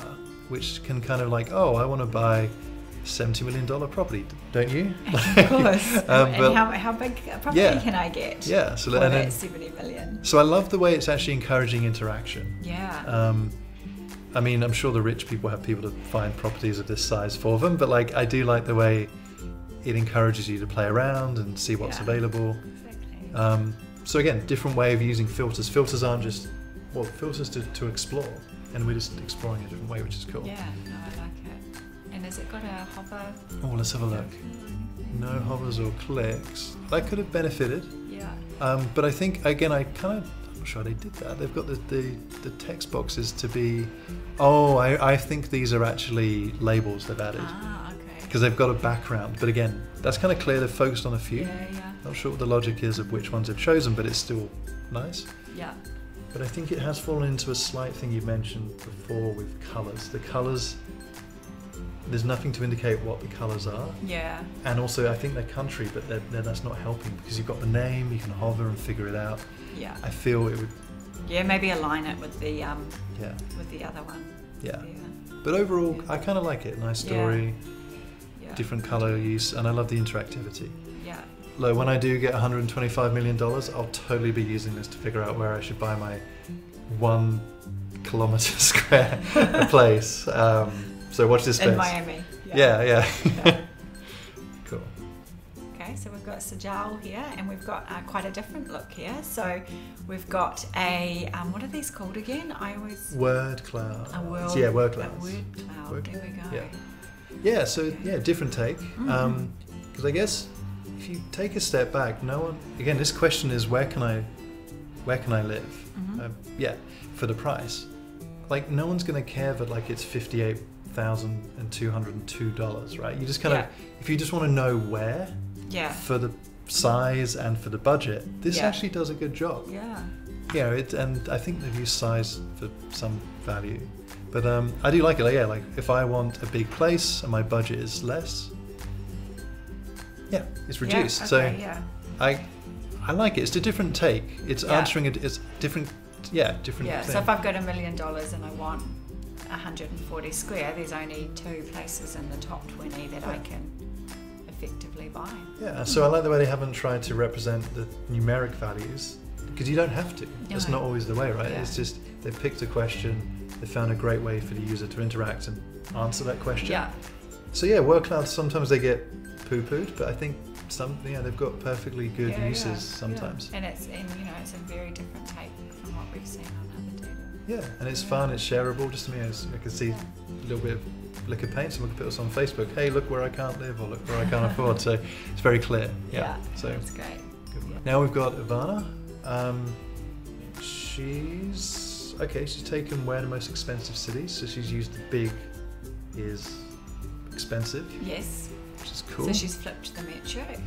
which can kind of I want to buy $70 million property, don't you? Of course. And how big a property can I get? Yeah, so that 70 million. So I love the way it's actually encouraging interaction. Yeah. I mean, I'm sure the rich people have people to find properties of this size for them, but I do like the way it encourages you to play around and see what's available. Exactly. So again, different way of using filters. Filters aren't just filters to explore, and we're just exploring a different way, which is cool. Yeah, no, I like it. And has it got a hover? Oh, let's have a look. No hovers or clicks. That could have benefited. Yeah. But I think, again, I'm not sure they did that. They've got the text boxes to be. Oh, I think these are actually labels they've added. Ah, okay. because they've got a background. But again, that's kind of clear. They've focused on a few. Yeah. Not sure what the logic is of which ones they've chosen, but it's still nice. Yeah. But I think it has fallen into a slight thing you mentioned before with colours. The colours, there's nothing to indicate what the colours are. Yeah. And also, I think they're country, but that's not helping because you've got the name, you can hover and figure it out. Yeah. I feel it would. Yeah, maybe align it with the Yeah. with the other one. Yeah. But overall, Yeah. I kind of like it. Nice story, different colour use, and I love the interactivity. Yeah. Like when I do get $125 million, I'll totally be using this to figure out where I should buy my 1 kilometre square place. So watch this space. In Miami. Yeah. Cool. Okay, so we've got Sajal here, and we've got quite a different look here. So we've got a, what are these called again? I always... Word cloud. word cloud. There we go. Yeah, so different take. Because I guess if you take a step back, no one, again, this question is where can I live? For the price. Like no one's going to care that like it's $58,202, right? You just kind of, if you just want to know where, for the size and for the budget, this actually does a good job. And I think they've used size for some value, but I do like it. Like if I want a big place and my budget is less, it's reduced. I like it. It's a different take. It's answering it's different. Different. Yeah. Thing. So if I've got $1 million and I want 140 square, there's only 2 places in the top 20 that I can effectively buy. Yeah. So I like the way they haven't tried to represent the numeric values because you don't have to. It's not always the way, right? It's just they've picked a question. They found a great way for the user to interact and answer that question. Yeah. So word clouds sometimes they get poo-pooed, but I think they've got perfectly good uses sometimes. And it's a very different take from what we've seen on other data. Yeah, and it's fun, it's shareable. Just to me, I can see a little bit of liquor paint. Someone could put us on Facebook. Hey, look where I can't live, or look where I can't afford. So it's very clear. So that's great. Good. Now we've got Iwona. She's taken where the most expensive cities. So she's used the big is expensive. Yes. Which is cool. So she's flipped the metric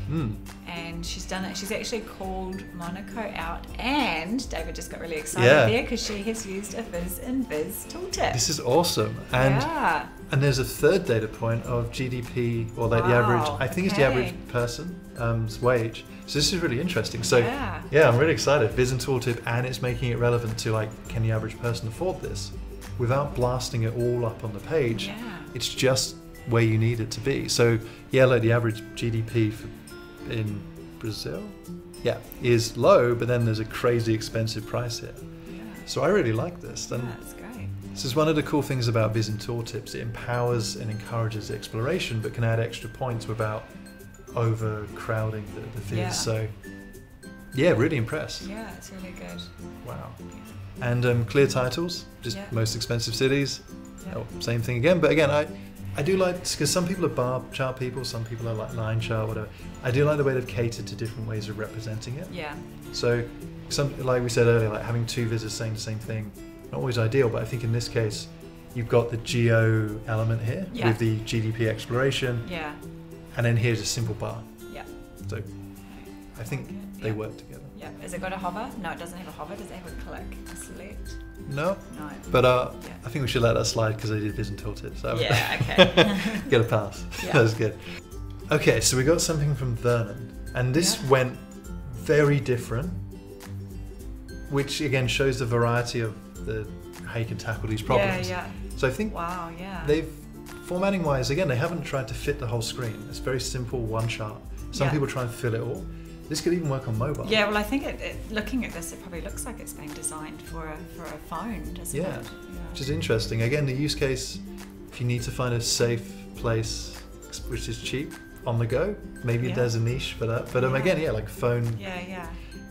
and she's done it. She's actually called Monaco out, and David just got really excited there because she has used a Viz in Viz tooltip. This is awesome. And there's a third data point of GDP, or like the average, I think it's the average person's wage. So this is really interesting. So I'm really excited. Viz and tooltip, and it's making it relevant to like, can the average person afford this? Without blasting it all up on the page. It's just where you need it to be. So like the average GDP in Brazil is low, but then there's a crazy expensive price here. So I really like this. That's great. This is one of the cool things about Viz and tooltips. It empowers and encourages exploration, but can add extra points without overcrowding the Viz. So really impressed. It's really good. Wow. And clear titles, just most expensive cities. Same thing again, but again I do like, because some people are bar chart people, some people are like line chart, whatever. I do like the way they've catered to different ways of representing it. So, like we said earlier, like having 2 visitors saying the same thing, not always ideal, but I think in this case, you've got the geo element here with the GDP exploration. And then here's a simple bar. So, I think they work together. Has it got a hover? No, it doesn't have a hover. Does it have a click, a select? No. But I think we should let that slide because they did Viz and tooltip. So get a pass. That's good. Okay, so we got something from Vernon, and this went very different, which again shows the variety of how you can tackle these problems. So I think they've, formatting wise, again, they haven't tried to fit the whole screen. It's very simple, one chart. Some people try and fill it all. This could even work on mobile. Yeah, well, I think looking at this, it probably looks like it's been designed for a phone, doesn't it? Which is interesting. Again, the use case, if you need to find a safe place which is cheap on the go, maybe there's a niche for that. But again, like phone.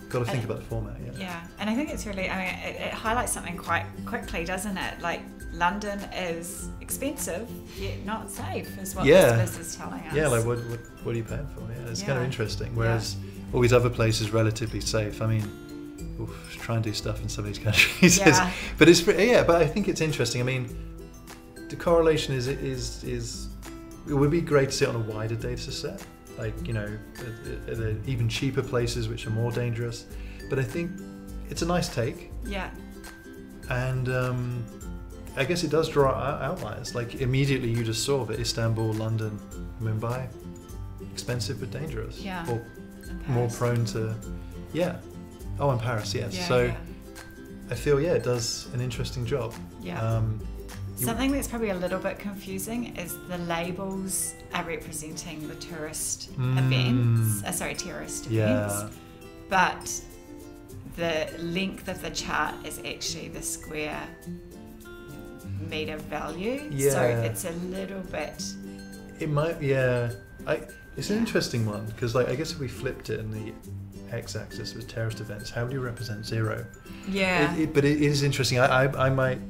Got to think about the format. And I think it's really, it highlights something quite quickly, doesn't it? Like London is expensive yet not safe, is what this is telling us. Like what are you paying for? It's kind of interesting. Whereas all these other places relatively safe. I mean, try and do stuff in some of these countries. But I think it's interesting. I mean, the correlation is it would be great to see it on a wider data set, like, you know, the even cheaper places which are more dangerous. But I think it's a nice take. Yeah. And I guess it does draw outliers. Like immediately you just saw that Istanbul, London, Mumbai, expensive but dangerous. Yeah. Or more prone to, yeah. Oh, and Paris, yes. Yeah, so yeah. I feel, yeah, it does an interesting job. Yeah. Something that's probably a little bit confusing is the labels are representing the tourist events, terrorist events, but the length of the chart is actually the square meter value. Yeah. So it's a little bit... It might, yeah. It's an interesting one, because like I guess if we flipped it and the x-axis was terrorist events, how do you represent 0? Yeah. But it is interesting. I might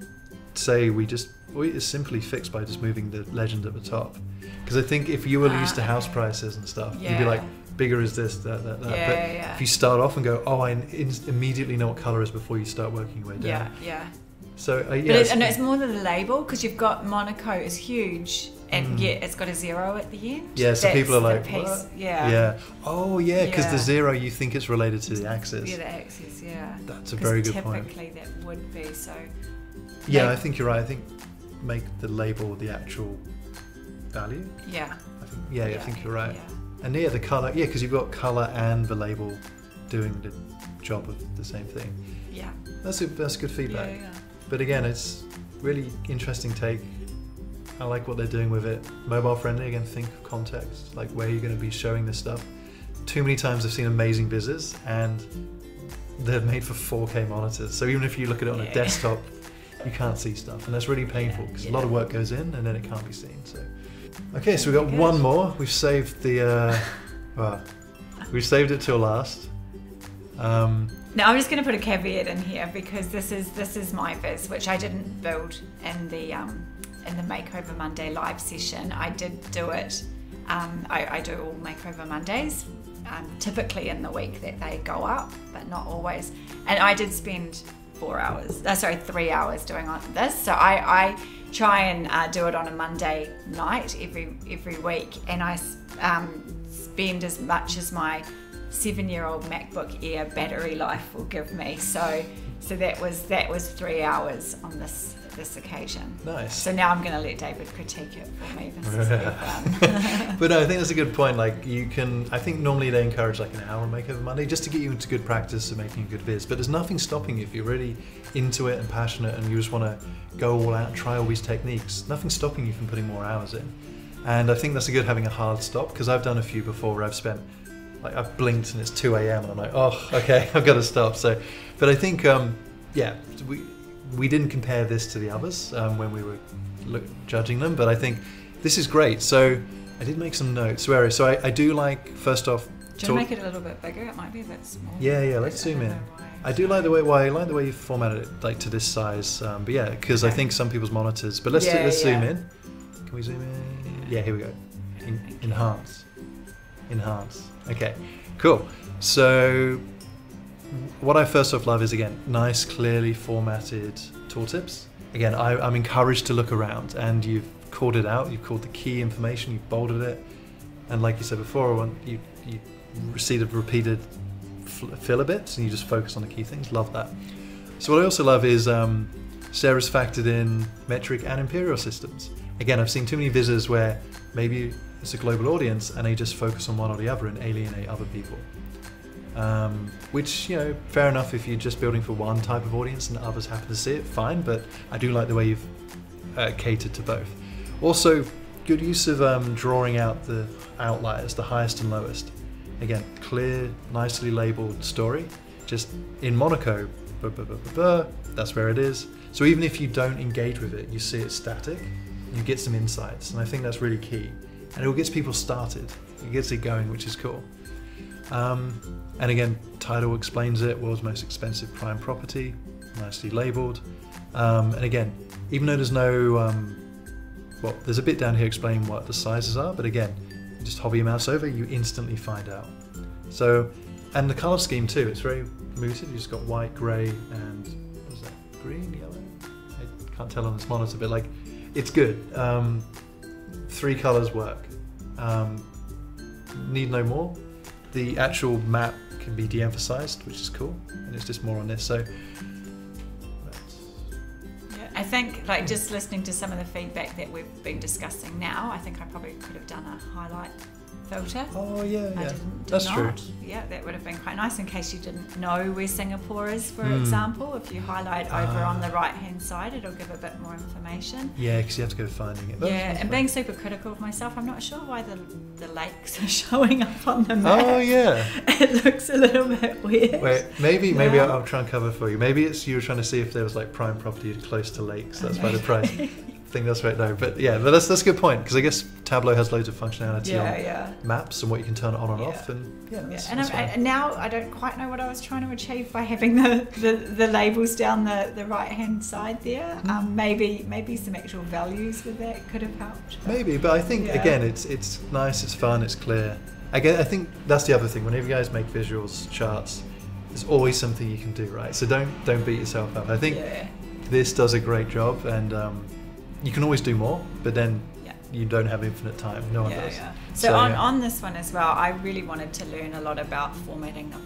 say it's simply fixed by just moving the legend at the top, because I think if you were used to house prices and stuff, you'd be like, bigger is this, that. Yeah, if you start off and go, oh, I immediately know what colour is before you start working your way down. Yeah. So but it's more than the label, because you've got Monaco is huge and yet it's got a 0 at the end. Yeah, so people are like, what? Yeah. Oh, yeah, because the 0 you think it's related to the axis. Yeah, the axis. Yeah. That's a very good point. Typically that would be so. Yeah, I think you're right. I think make the label the actual value. Yeah. I think you're right. Yeah. And the colour, because you've got colour and the label doing the job of the same thing. Yeah. That's good feedback. Yeah. But again, it's really interesting take. I like what they're doing with it. Mobile friendly, again, think of context, like where you're going to be showing this stuff. Too many times I've seen amazing vizzes and they're made for 4K monitors. So even if you look at it on a desktop, you can't see stuff. And that's really painful because a lot of work goes in and then it can't be seen. So, okay, so we've got one more. We've saved we've saved it till last. Now I'm just going to put a caveat in here, because this is my viz, which I didn't build in the Makeover Monday live session. I did do it. I do all Makeover Mondays, typically in the week that they go up, but not always. And I did spend 3 hours doing on this. So I try and do it on a Monday night every week, and I spend as much as my 7-year-old MacBook Air battery life will give me. So that was 3 hours on this occasion. Nice. So now I'm going to let David critique it for me. This is really fun. But no, I think that's a good point. Like I think normally they encourage like an hour on Makeover Monday just to get you into good practice of making a good viz. But there's nothing stopping you if you're really into it and passionate and you just want to go all out and try all these techniques. Nothing's stopping you from putting more hours in. And I think that's a good having a hard stop, because I've done a few before where I've blinked and it's 2 a.m. and I'm like, oh, okay, I've got to stop. So, but I think, we didn't compare this to the others when we were judging them, but I think this is great. So I did make some notes. So I do like, first off... Do you want to make it a little bit bigger? It might be a bit small. Yeah, let's zoom in. I do like the way you formatted it like to this size, but yeah, because I think some people's monitors, but let's zoom in. Can we zoom in? Yeah, here we go. Enhance. Okay, cool. So what I first off love is, again, nice, clearly formatted tooltips. Again, I'm encouraged to look around, and you've called it out, you've called the key information, you've bolded it, and like you said before, you see the repeated filler bits and you just focus on the key things. Love that. So what I also love is Sarah's factored in metric and imperial systems. Again, I've seen too many visitors where maybe it's a global audience and they just focus on one or the other and alienate other people. Which, fair enough if you're just building for one type of audience and others happen to see it, fine, but I do like the way you've catered to both. Also, good use of drawing out the outliers, the highest and lowest. Again, clear, nicely labeled story. Just in Monaco, that's where it is. So even if you don't engage with it, you see it static, you get some insights, and I think that's really key. And it all gets people started. It gets it going, which is cool. And again, title explains it, world's most expensive prime property, nicely labeled. And again, even though there's no, there's a bit down here explaining what the sizes are, but again, you just hover your mouse over, you instantly find out. So, and the color scheme too, it's very muted. You just got white, gray, and what is that, green, yellow? I can't tell on this monitor, but like, it's good. 3 colors work. Need no more. The actual map can be de-emphasized, which is cool, and it's just more on this. So I think, like, just listening to some of the feedback that we've been discussing now, I think I probably could have done a highlight filter. Oh yeah, I yeah, did that's not. true. Yeah, that would have been quite nice in case you didn't know where Singapore is, for example. If you highlight over on the right hand side, it'll give a bit more information. Yeah, because you have to go finding it. Yeah, and being super critical of myself, I'm not sure why the lakes are showing up on the map. Oh yeah. It looks a little bit weird. Wait, maybe I'll try and cover for you. Maybe it's you were trying to see if there was like prime property close to lakes. That's why the price. I think that's right now, but that's a good point, because I guess Tableau has loads of functionality on maps and what you can turn it on and off, and and now I don't quite know what I was trying to achieve by having the labels down the right hand side there. Maybe some actual values with that could have helped. Maybe, but I think again it's nice, it's fun, it's clear. Again, I think that's the other thing. Whenever you guys make visuals, charts, there's always something you can do, right? So don't beat yourself up. I think this does a great job, and you can always do more, but then you don't have infinite time. No one does. Yeah. So on this one as well, I really wanted to learn a lot about formatting of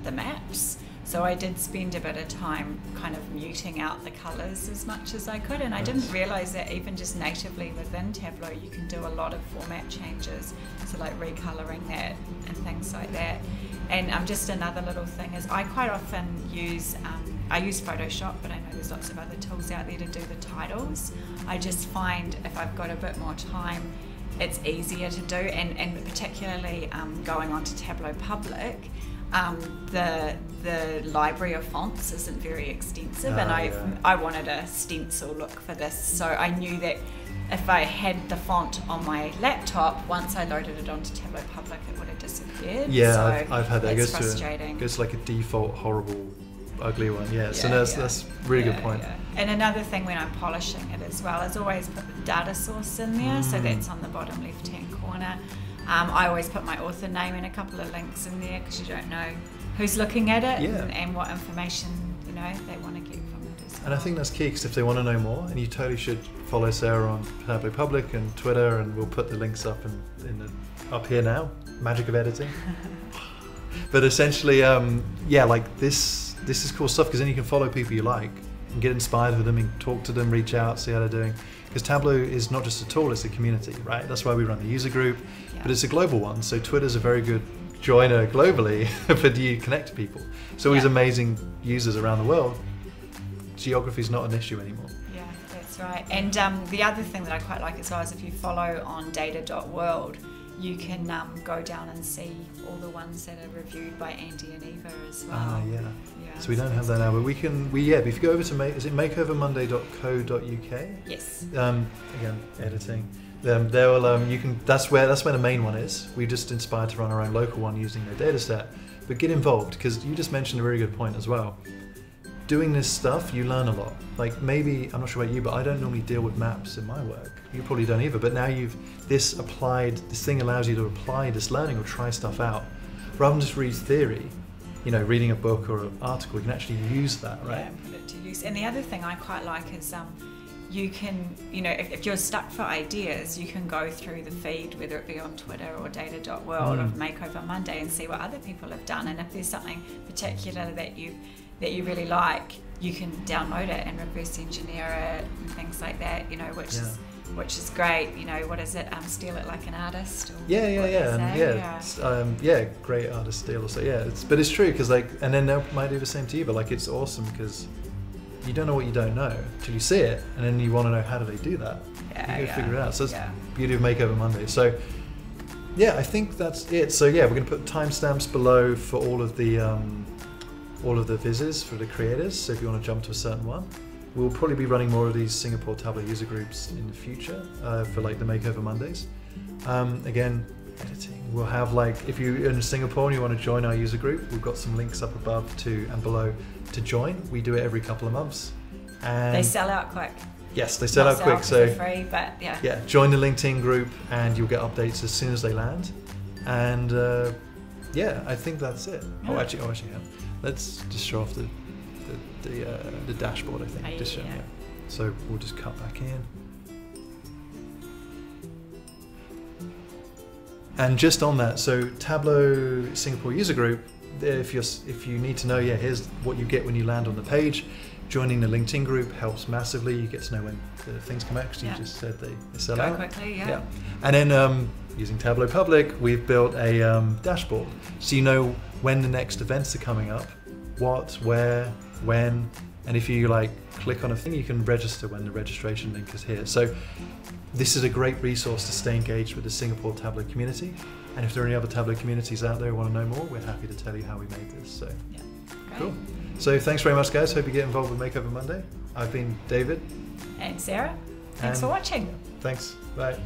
the maps. So I did spend a bit of time kind of muting out the colours as much as I could, and I didn't realise that even just natively within Tableau you can do a lot of format changes, so like recolouring that and things like that. And just another little thing is I quite often use I use Photoshop, but I know there's lots of other tools out there to do the titles. I just find if I've got a bit more time, it's easier to do, and particularly going on to Tableau Public, the library of fonts isn't very extensive, and I wanted a stencil look for this, so I knew that if I had the font on my laptop, once I loaded it onto Tableau Public, it would have disappeared. Yeah, so I've had that. It's frustrating. It goes to like a default horrible ugly one. So that's a really good point. And another thing when I'm polishing it as well is always put the Datasaurus in there, so that's on the bottom left hand corner. I always put my author name and a couple of links in there, because you don't know who's looking at it and what information they want to get from it as well. And I think that's key, because if they want to know more, and you totally should follow Sarah on Tableau Public and Twitter, and we'll put the links up up here now. Magic of editing. But essentially, like this is cool stuff, because then you can follow people you like and get inspired with them and talk to them, reach out, see how they're doing. Because Tableau is not just a tool, it's a community, right? That's why we run the user group, but it's a global one. So Twitter's a very good joiner globally for you connect to people. So these amazing users around the world, geography is not an issue anymore. Yeah, that's right. And the other thing that I quite like as well is if you follow on data.world, you can go down and see all the ones that are reviewed by Andy and Eva as well. So we don't have that now, but if you go over to is it makeovermonday.co.uk? Yes. Again, editing. There will that's where the main one is. We just inspired to run our own local one using their data set. But get involved, because you just mentioned a very good point as well. Doing this stuff, you learn a lot. Like maybe, I'm not sure about you, but I don't normally deal with maps in my work. You probably don't either, but now this thing allows you to apply this learning or try stuff out. Rather than just read theory, reading a book or an article, you can actually use that, right? Yeah, put it to use. And the other thing I quite like is you can, if you're stuck for ideas, you can go through the feed, whether it be on Twitter or data.world or Makeover Monday, and see what other people have done. And if there's something particular that you really like, you can download it and reverse engineer it and things like that, which is great. What is it? Steal it like an artist. Or great artist steal or so. But it's true, because and then they might do the same to you. But it's awesome, because you don't know what you don't know till you see it, and then you want to know how do they do that. You go figure it out. So it's the beauty of Makeover Monday. So I think that's it. So we're going to put timestamps below for all of the vizzes for the creators. So if you want to jump to a certain one, we'll probably be running more of these Singapore Tableau User Groups in the future for the Makeover Mondays. Again, editing. We'll have if you're in Singapore and you want to join our user group, we've got some links up above and below to join. We do it every couple of months. And they sell out quick. Yes, they sell out quick. So free, but join the LinkedIn group and you'll get updates as soon as they land. And I think that's it. Let's just show off the dashboard. I think So we'll just cut back in. And just on that, so Tableau Singapore User Group, if you need to know, here's what you get when you land on the page. Joining the LinkedIn group helps massively. You get to know when the things come out, because you just said they sell out. Quickly, And then using Tableau Public, we've built a dashboard. So you know when the next events are coming up, what, where, when, and if you click on a thing, you can register when the registration link is here. So this is a great resource to stay engaged with the Singapore Tableau community. And if there are any other Tableau communities out there who want to know more, we're happy to tell you how we made this. So cool. So thanks very much, guys. Hope you get involved with Makeover Monday. I've been David. And Sarah. Thanks for watching. Thanks. Bye.